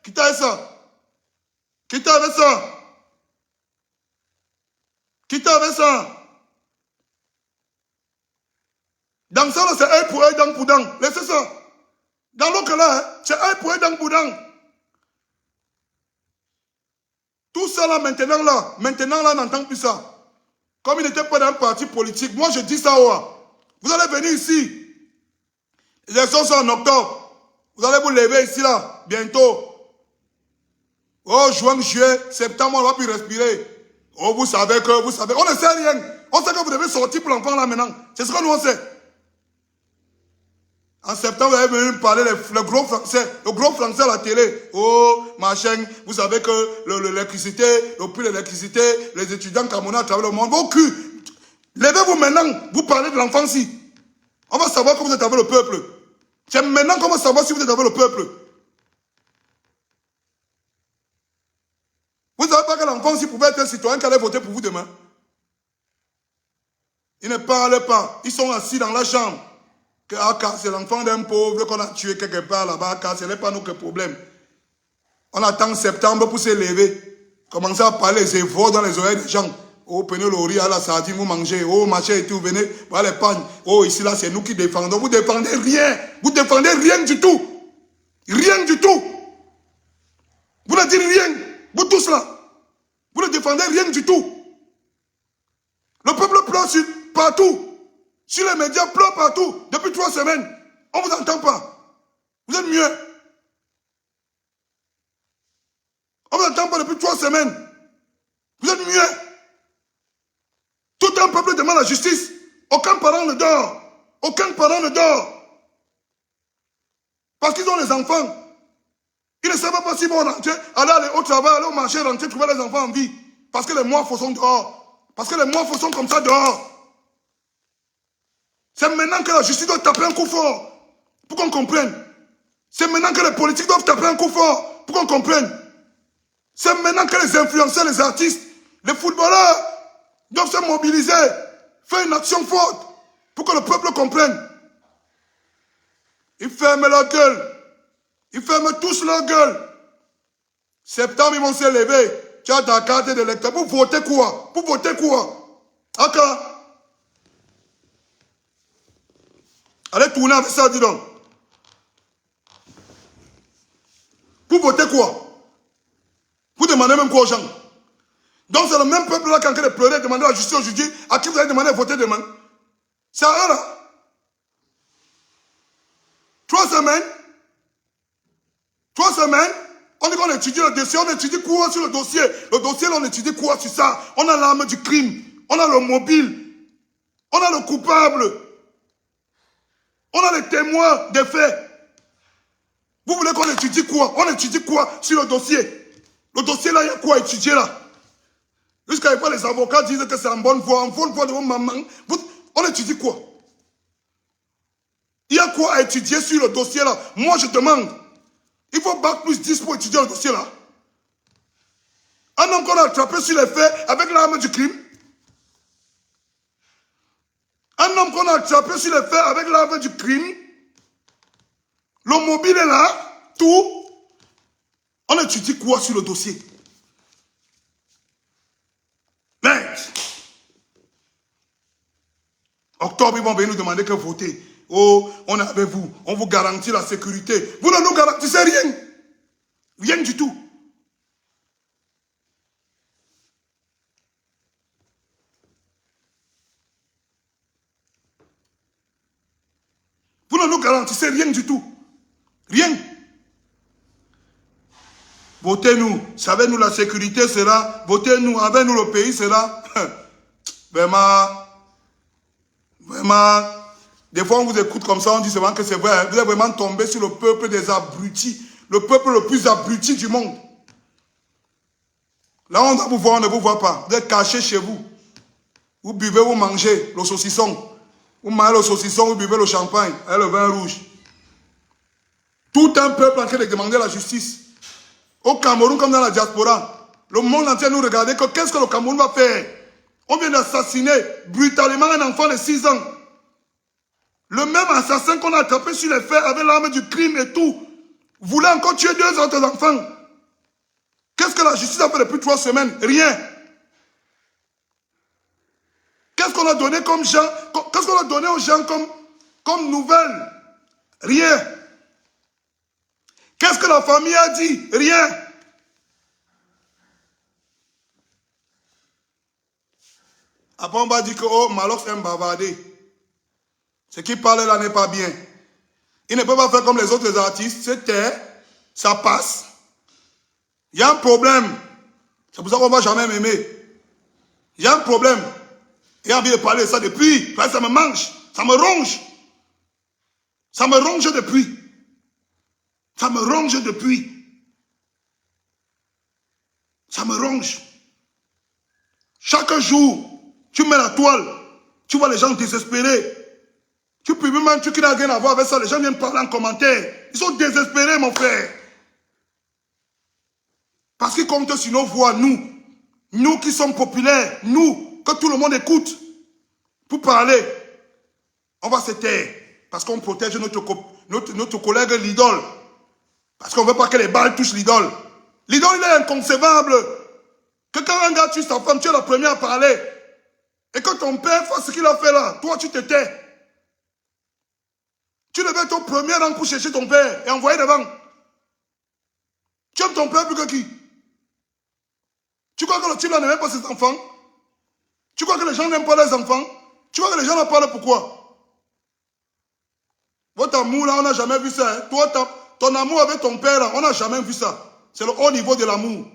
quittez ça. Quittez avec ça. Quittez avec ça. Dans ça, c'est œil pour œil, dent pour dent. Laissez ça. Dans l'autre là, c'est œil pour œil, dent pour dent. Tout ça là, maintenant là, on n'entend plus ça. Comme il n'était pas dans un parti politique, moi je dis ça, vous allez venir ici. Les élections sont en octobre. Vous allez vous lever ici là, bientôt. Oh, juin, juillet, septembre, on ne va plus respirer. Oh, vous savez. On ne sait rien. On sait que vous devez sortir pour l'enfant là maintenant. C'est ce que nous on sait. En septembre, vous allez venir parler le gros français à la télé. Oh, machin, vous savez que l'électricité, le prix de l'électricité, les étudiants camerounais à travers le monde, vos culs. Levez-vous maintenant, vous parlez de l'enfant-ci. On va savoir que vous êtes avec le peuple. C'est maintenant qu'on va savoir si vous êtes avec le peuple. Vous ne savez pas que l'enfant-ci pouvait être un citoyen qui allait voter pour vous demain. Ils ne parlent pas. Ils sont assis dans la chambre. C'est l'enfant d'un pauvre qu'on a tué quelque part là-bas, car ce n'est pas nous que problème. On attend septembre pour se lever. Commencer à parler les évaux dans les oreilles des gens. Oh, prenez le riz à la sardine, vous mangez. Oh, machin et tout, venez, voilà les pagnes. Oh, ici là, c'est nous qui défendons. Vous défendez rien. Vous défendez rien du tout. Rien du tout. Vous ne dites rien. Vous tous là. Vous ne défendez rien du tout. Le peuple pleure partout. Sur les médias, pleure partout. Depuis 3 semaines. On ne vous entend pas. Vous êtes mieux. On ne vous entend pas depuis 3 semaines. Vous êtes mieux. Tout un peuple demande la justice. Aucun parent ne dort. Aucun parent ne dort. Parce qu'ils ont les enfants. Ils ne savent pas s'ils vont rentrer, aller au travail, aller au marché, rentrer, trouver les enfants en vie. Parce que les morts sont dehors. Parce que les morts sont comme ça dehors. C'est maintenant que la justice doit taper un coup fort. Pour qu'on comprenne. C'est maintenant que les politiques doivent taper un coup fort. Pour qu'on comprenne. C'est maintenant que les influenceurs, les artistes, les footballeurs doivent se mobiliser. Faire une action forte. Pour que le peuple comprenne. Ils ferment leur gueule. Ils ferment tous leur gueule. Septembre, ils vont se lever. Tu as ta carte d'électeur. Pour voter quoi? Pour voter quoi? Ok. Allez tourner avec ça, dis donc. Pour voter quoi? Vous demandez même quoi aux gens? Donc c'est le même peuple là qui est en train de pleurer, demander la justice aujourd'hui. À qui vous allez demander de voter demain? C'est à eux là. 3 semaines. 3 semaines. On dit qu'on étudie le dossier, on étudie quoi sur le dossier? Le dossier, là, on étudie quoi sur ça? On a l'arme du crime, on a le mobile, on a le coupable, on a les témoins des faits. Vous voulez qu'on étudie quoi? On étudie quoi sur le dossier? Le dossier, là, il y a quoi à étudier là? Jusqu'à fois les avocats disent que c'est en bonne voie de vos mamans. On étudie quoi? Il y a quoi à étudier sur le dossier là? Moi, je demande. Il faut bac plus 10 pour étudier le dossier là. Un homme qu'on a attrapé sur les faits avec l'arme du crime. Un homme qu'on a attrapé sur les faits avec l'arme du crime. Le mobile est là. Tout. On étudie quoi sur le dossier? Merde. Octobre, ils vont venir nous demander que voter. Oh, on est avec vous. On vous garantit la sécurité. Vous ne nous garantissez rien. Rien du tout. Vous ne nous garantissez rien du tout. Rien. Votez-nous. Savez-nous la sécurité sera. Votez-nous. Avec nous le pays sera. Vraiment. Vraiment. Des fois on vous écoute comme ça, on dit seulement que c'est vrai. Vous êtes vraiment tombé sur le peuple des abrutis. Le peuple le plus abruti du monde. Là on doit vous voir, on ne vous voit pas. Vous êtes caché chez vous. Vous buvez, vous mangez le saucisson. Vous mangez le saucisson, vous buvez le champagne et le vin rouge. Tout un peuple en train de demander la justice. Au Cameroun comme dans la diaspora. Le monde entier nous regarde que qu'est-ce que le Cameroun va faire? On vient d'assassiner brutalement un enfant de 6 ans. Le même assassin qu'on a attrapé sur les faits avec l'arme du crime et tout, voulait encore tuer 2 autres enfants. Qu'est-ce que la justice a fait depuis 3 semaines? Rien. Qu'est-ce qu'on a donné comme gens? Qu'est-ce qu'on a donné aux gens comme nouvelle? Rien. Qu'est-ce que la famille a dit? Rien. Après on va dire que oh, Malox aime bavarder. Ce qui parle là n'est pas bien. Il ne peut pas faire comme les autres artistes. C'est terre, ça passe. Il y a un problème. C'est pour ça qu'on ne va jamais m'aimer. Il y a un problème. J'ai envie de parler de ça depuis. Ça me mange. Ça me ronge. Ça me ronge depuis. Ça me ronge depuis. Ça me ronge. Chaque jour, tu mets la toile. Tu vois les gens désespérés. Tu publies même un truc qui n'a rien à voir avec ça. Les gens viennent parler en commentaire. Ils sont désespérés, mon frère. Parce qu'ils comptent sur nos voix, nous. Nous qui sommes populaires. Nous, que tout le monde écoute. Pour parler. On va se taire. Parce qu'on protège notre collègue l'idole. Parce qu'on ne veut pas que les balles touchent l'idole. L'idole, il est inconcevable. Que quand un gars tue sa femme, tu es la première à parler. Et que ton père fasse ce qu'il a fait là. Toi, tu te tais. Tu devais être au premier rang pour chercher ton père et envoyer devant. Tu aimes ton père plus que qui? Tu crois que le type là n'aime pas ses enfants? Tu crois que les gens n'aiment pas leurs enfants? Tu crois que les gens en parlent pourquoi? Votre amour là, on n'a jamais vu ça. Hein? Toi, ton amour avec ton père là, on n'a jamais vu ça. C'est le haut niveau de l'amour.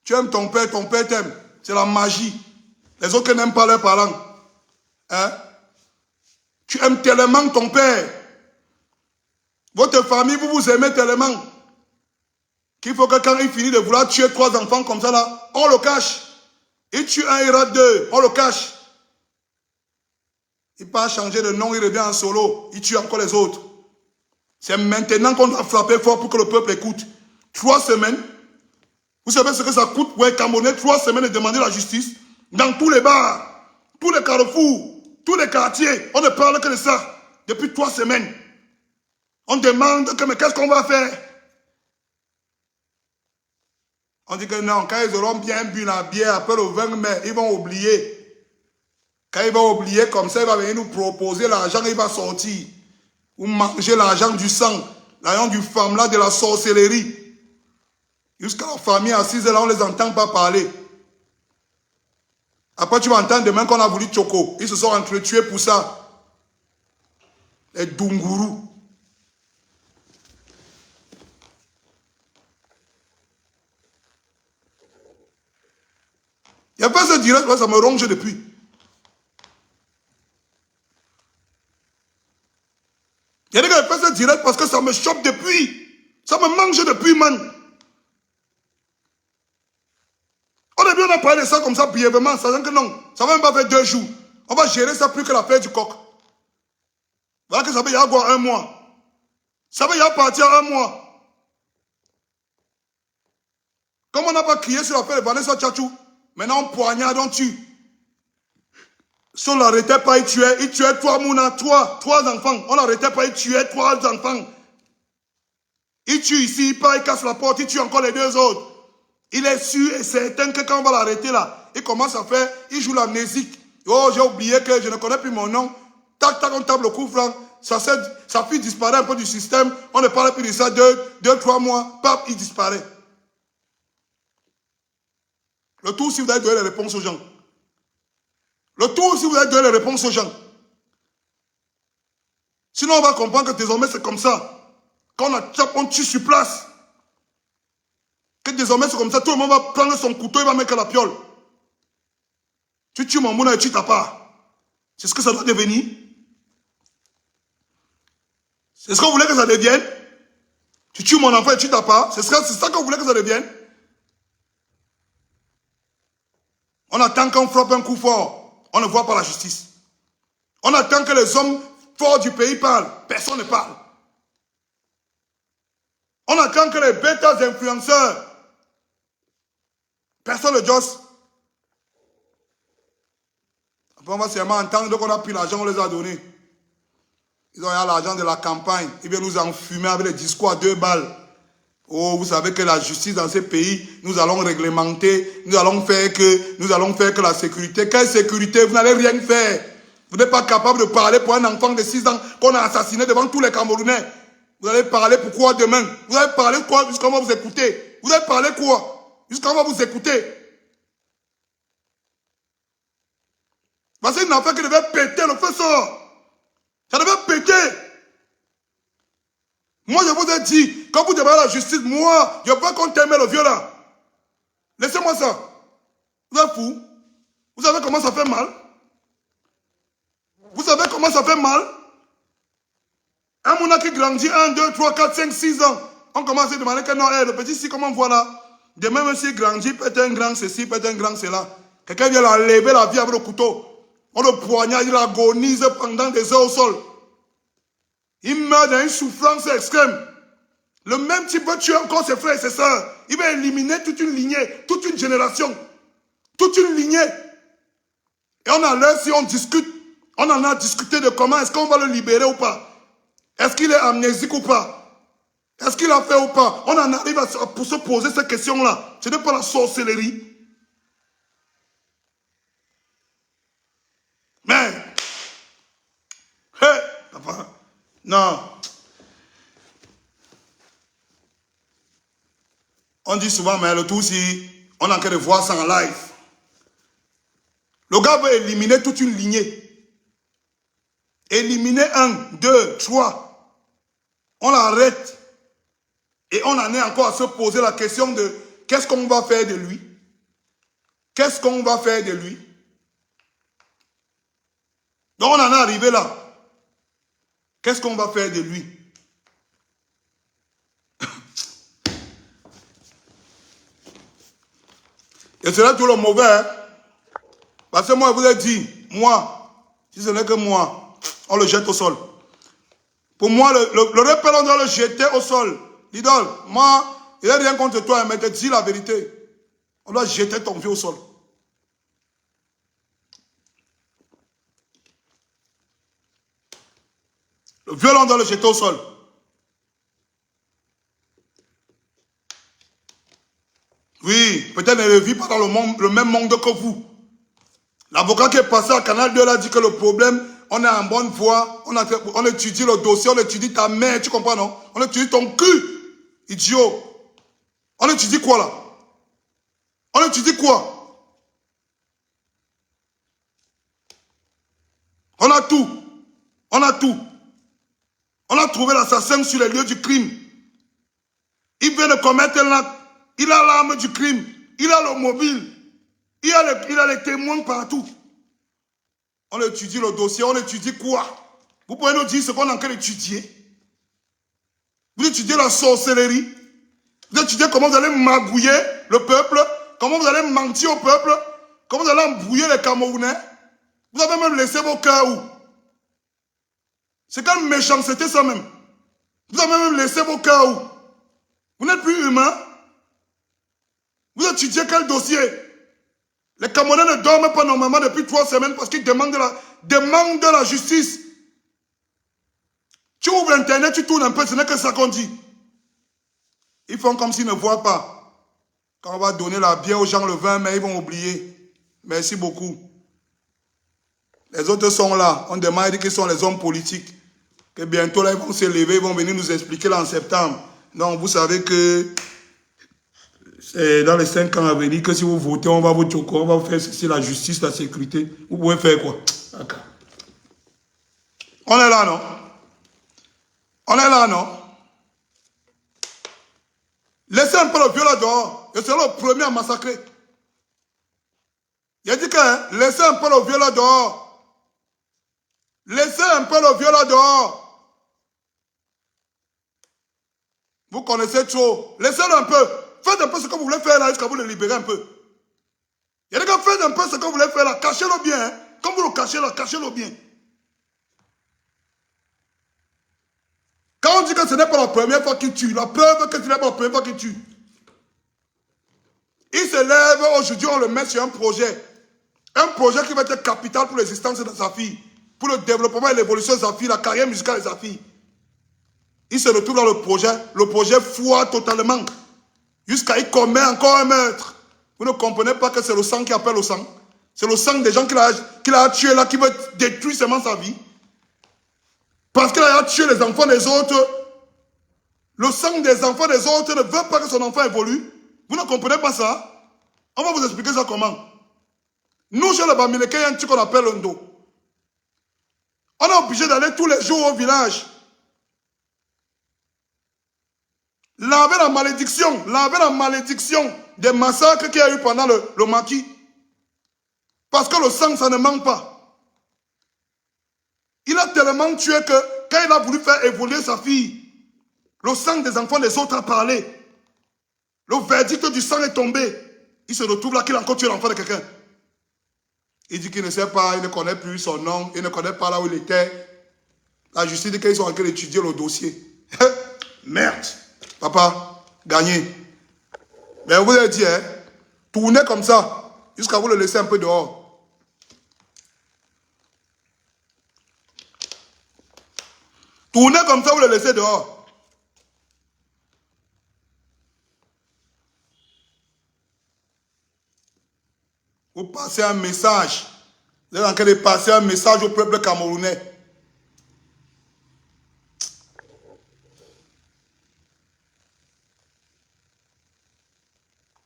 Tu aimes ton père t'aime. C'est la magie. Les autres n'aiment pas leurs parents. Hein? Tu aimes tellement ton père. Votre famille, vous vous aimez tellement. Qu'il faut que quand il finit de vouloir tuer 3 enfants comme ça là, on le cache. Il tue un, il rate 2, on le cache. Il part changer de nom, il revient en solo, il tue encore les autres. C'est maintenant qu'on doit frapper fort pour que le peuple écoute. 3 semaines. Vous savez ce que ça coûte pour un Camerounais 3 semaines de demander la justice? Dans tous les bars, tous les carrefours, tous les quartiers, on ne parle que de ça. Depuis 3 semaines. On demande que, mais qu'est-ce qu'on va faire? On dit que non, quand ils auront bien bu la bière après le 20 mai, ils vont oublier. Quand ils vont oublier comme ça, il va venir nous proposer l'argent, il va sortir. Ou manger l'argent du sang, l'argent du femme-là, de la sorcellerie. Jusqu'à la famille assise là, on ne les entend pas parler. Après, tu vas entendre demain qu'on a voulu Tchoko. Ils se sont entretués pour ça. Les Dungourous. Il n'y a pas ce direct, là, ça me ronge depuis. Il y a des gars qui font ce direct parce que ça me chope depuis. Ça me mange depuis, man. Au début, on a parlé de ça comme ça brièvement, sachant que non, ça va même pas faire 2 jours. On va gérer ça plus que l'affaire du coq. Voilà que ça va y avoir 1 mois. Ça va y partir 1 mois. Comme on n'a pas crié sur l'affaire de Vanessa Tchatchou, maintenant on poignarde, on tue. Si on l'arrêtait pas, il tuait 3 mouna, 3 enfants. On l'arrêtait pas, il tuait 3 enfants. Il tue ici, il part, il casse la porte, il tue encore les 2 autres. Il est sûr et certain que quand on va l'arrêter là, il commence à faire, il joue l'amnésique. Oh, j'ai oublié que je ne connais plus mon nom. Tac, tac, on tape le coup franc. Sa fille disparaît un peu du système. On ne parle plus de ça 2-3 mois. Pap, il disparaît. Le tout, si vous avez donné les réponses aux gens. Le tout, si vous avez donné les réponses aux gens. Sinon, on va comprendre que désormais, c'est comme ça. Quand on tue sur place. Que désormais, c'est comme ça. Tout le monde va prendre son couteau, il va mettre la piole. Tu tues mon mouna et tu t'as pas. C'est ce que ça doit devenir. C'est ce qu'on voulait que ça devienne. Tu tues mon enfant et tu t'as pas. C'est ça qu'on voulait que ça devienne. On attend qu'on frappe un coup fort. On ne voit pas la justice. On attend que les hommes forts du pays parlent. Personne ne parle. On attend que les bêtas influenceurs. Personne ne josse. Après, on va seulement entendre qu'on a pris l'argent, on les a donnés. Ils ont eu l'argent de la campagne. Ils viennent nous enfumer avec les discours à 2 balles. Oh, vous savez que la justice dans ces pays, nous allons réglementer, nous allons faire que la sécurité. Quelle sécurité? Vous n'allez rien faire. Vous n'êtes pas capable de parler pour un enfant de 6 ans qu'on a assassiné devant tous les Camerounais. Vous allez parler pourquoi demain? Vous allez parler quoi jusqu'à on va vous écouter? Vous allez parler quoi jusqu'à on va vous écouter? Parce que c'est une affaire qui devait péter le feu sort. Ça devait péter. Moi, je vous ai dit, quand vous demandez la justice, moi, je veux qu'on t'aime le vieux là. Laissez-moi ça. Vous êtes fou? Vous savez comment ça fait mal? Vous savez comment ça fait mal? Un mouna qui grandit 1, 2, 3, 4, 5, 6 ans. On commence à demander que non, le petit, si comment voilà. Demain, même s'il grandit, peut-être un grand ceci, peut-être un grand cela. Quelqu'un vient l'enlever la vie avec le couteau. On le poignarde, il agonise pendant des heures au sol. Il meurt dans une souffrance extrême. Le même type va tuer encore ses frères et ses sœurs. Il va éliminer toute une lignée, toute une génération, toute une lignée. Et on a l'air, si on discute, on en a discuté de comment est-ce qu'on va le libérer ou pas. Est-ce qu'il est amnésique ou pas? Est-ce qu'il a fait ou pas? On en arrive pour se poser cette question-là. Ce n'est pas la sorcellerie. Mais, papa, non. On dit souvent, mais le tout, si on a qu'à de voir ça en live. Le gars veut éliminer toute une lignée. Éliminer 1, 2, 3. On l'arrête. Et on en est encore à se poser la question de qu'est-ce qu'on va faire de lui? Qu'est-ce qu'on va faire de lui? Donc on en est arrivé là. Qu'est-ce qu'on va faire de lui? Et c'est là tout le mauvais. Hein? Parce que moi, je vous ai dit, moi, si ce n'est que moi, on le jette au sol. Pour moi, le repère, on doit le jeter au sol. L'idole, moi, il n'y a rien contre toi, mais te dis la vérité. On doit jeter ton vieux au sol. Le viol, on doit le jeter au sol. Oui, peut-être ne vit pas dans le même monde que vous. L'avocat qui est passé à Canal 2 a dit que le problème, on est en bonne voie, on étudie le dossier, on étudie ta mère, tu comprends, non? On étudie ton cul, idiot. On étudie quoi là? On étudie quoi? On a tout. On a tout. On a trouvé l'assassin sur les lieux du crime. Il vient de commettre un acte. Il a l'arme du crime. Il a le mobile. Il a les témoins partout. On étudie le dossier. On étudie quoi? Vous pouvez nous dire ce qu'on est en train d'étudier? Vous étudiez la sorcellerie? Vous étudiez comment vous allez magouiller le peuple? Comment vous allez mentir au peuple? Comment vous allez embrouiller les Camerounais? Vous avez même laissé vos cœurs où? C'est quelle méchanceté ça même? Vous avez même laissé vos cœurs où? Vous n'êtes plus humain? Vous étudiez quel dossier? Les Camerounais ne dorment pas normalement depuis 3 semaines parce qu'ils demandent de la justice. Tu ouvres Internet, tu tournes un peu, ce n'est que ça qu'on dit. Ils font comme s'ils ne voient pas. Quand on va donner la bière aux gens le vin, mais ils vont oublier. Merci beaucoup. Les autres sont là. On demande qu'ils sont les hommes politiques. Que bientôt là, ils vont s'élever, ils vont venir nous expliquer là en septembre. Donc vous savez que c'est dans les 5 ans à venir que si vous votez, on va vous choquer, on va vous faire ceci, la justice, la sécurité. Vous pouvez faire quoi? Okay. On est là, non? On est là, non? Laissez un peu le viol là dehors. Je serai le premier à massacrer. Il a dit que hein, laissez un peu le viol là dehors. Laissez un peu le viol là dehors. Vous connaissez trop. Laissez-le un peu. Faites un peu ce que vous voulez faire là jusqu'à vous le libérer un peu. Il y a des gars, faites un peu ce que vous voulez faire là. Cachez-le bien. Hein. Comme vous le cachez là, cachez-le bien. Quand on dit que ce n'est pas la première fois qu'il tue, la preuve que ce n'est pas la première fois qu'il tue. Il se lève, aujourd'hui on le met sur un projet. Un projet qui va être capital pour l'existence de sa fille. Pour le développement et l'évolution de sa fille, la carrière musicale de sa fille. Il se retrouve dans le projet foire totalement. Jusqu'à il commet encore un meurtre. Vous ne comprenez pas que c'est le sang qui appelle au sang. C'est le sang des gens qu'il a tué là, qui veut détruire seulement sa vie. Parce qu'il a tué les enfants des autres. Le sang des enfants des autres ne veut pas que son enfant évolue. Vous ne comprenez pas ça? On va vous expliquer ça comment. Nous, chez le Bamileke, il y a un truc qu'on appelle un dos. On est obligé d'aller tous les jours au village. Laver la malédiction des massacres qu'il y a eu pendant le maquis. Parce que le sang, ça ne manque pas. Il a tellement tué que quand il a voulu faire évoluer sa fille, le sang des enfants des autres a parlé. Le verdict du sang est tombé. Il se retrouve là qu'il a encore tué l'enfant de quelqu'un. Il dit qu'il ne sait pas, il ne connaît plus son nom, il ne connaît pas là où il était. La justice dit qu'ils sont en train d'étudier le dossier. Merde. Papa, gagné. Mais vous avez dit, hein, tournez comme ça, jusqu'à vous le laisser un peu dehors. Tournez comme ça, vous le laissez dehors. Vous passez un message. Vous êtes en train de passer un message au peuple camerounais.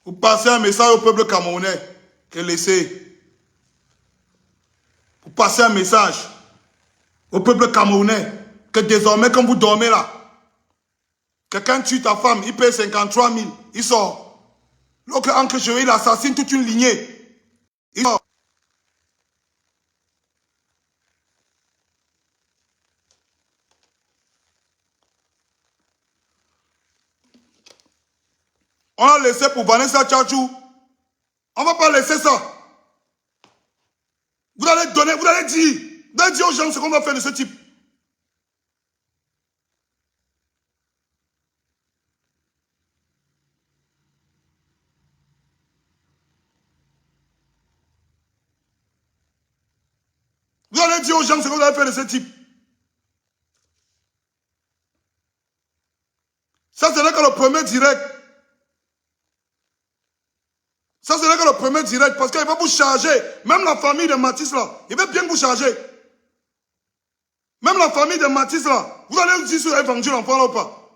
Vous passez un message au peuple camerounais. Que laissez. Vous passez un message au peuple camerounais. Que désormais, quand vous dormez là, quelqu'un tue ta femme, il paye 53 000, il sort. L'autre Ancre Cheveux, il assassine toute une lignée. Il sort. On a laissé pour Vanessa Tchatchou. On ne va pas laisser ça. Vous allez donner, vous allez dire aux gens ce qu'on va faire de ce type. Vous allez dire aux gens ce que vous allez faire de ce type. Ça, ce n'est que le premier direct. Ça, ce n'est que le premier direct parce qu'il va vous charger. Même la famille de Matisse, là, il va bien vous charger. Même la famille de Matisse, là, vous allez vous dire si vous avez vendu l'enfant là ou pas.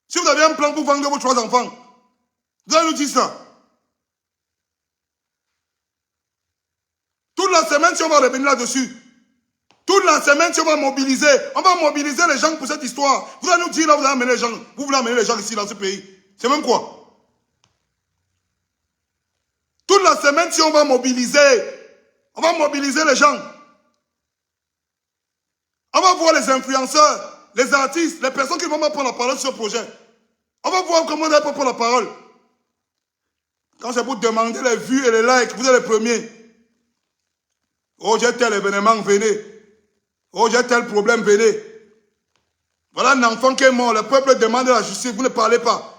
Si vous avez un plan pour vendre vos 3 enfants, vous allez nous dire ça. Toute la semaine, si on va revenir là-dessus, toute la semaine, si on va mobiliser les gens pour cette histoire. Vous allez nous dire là, vous allez amener les gens, vous voulez amener les gens ici dans ce pays. C'est même quoi? Toute la semaine, si on va mobiliser les gens. On va voir les influenceurs, les artistes, les personnes qui vont pas prendre la parole sur ce projet. On va voir comment on va prendre la parole. Quand c'est pour demander les vues et les likes, vous êtes les premiers. Oh, j'ai tel événement, venez. Oh, j'ai tel problème, venez. Voilà un enfant qui est mort, le peuple demande la justice, vous ne parlez pas.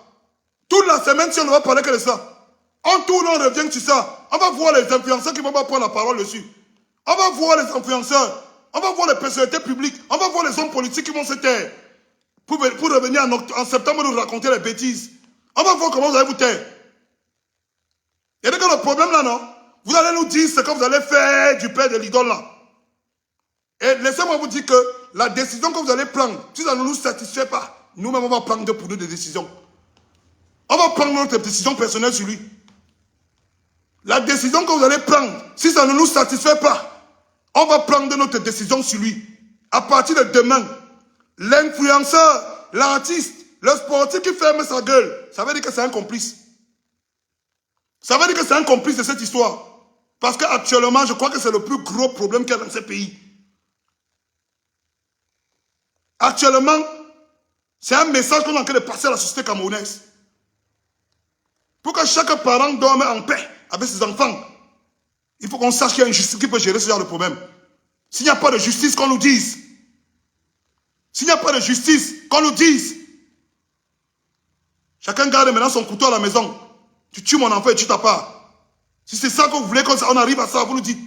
Toute la semaine, si on ne va parler que de ça. On tourne, on revient sur ça. On va voir les influenceurs qui vont pas prendre la parole dessus. On va voir les influenceurs. On va voir les personnalités publiques. On va voir les hommes politiques qui vont se taire. Pour revenir en septembre nous raconter les bêtises. On va voir comment vous allez vous taire. Il y a le problème là, non? Vous allez nous dire ce que vous allez faire du père de l'idole là. Et laissez-moi vous dire que la décision que vous allez prendre, si ça ne nous satisfait pas, nous-mêmes on va prendre pour nous des décisions. On va prendre notre décision personnelle sur lui. La décision que vous allez prendre, si ça ne nous satisfait pas, on va prendre notre décision sur lui. À partir de demain, l'influenceur, l'artiste, le sportif qui ferme sa gueule, ça veut dire que c'est un complice. Ça veut dire que c'est un complice de cette histoire. Parce qu'actuellement, je crois que c'est le plus gros problème qu'il y a dans ce pays. Actuellement, c'est un message qu'on est en train de passer à la société camerounaise. Pour que chaque parent dorme en paix avec ses enfants, il faut qu'on sache qu'il y a une justice qui peut gérer ce genre de problème. S'il n'y a pas de justice, qu'on nous dise. S'il n'y a pas de justice, qu'on nous dise. Chacun garde maintenant son couteau à la maison. Tu tues mon enfant et tu t'as pas. Si c'est ça que vous voulez, qu'on arrive à ça, vous nous dites.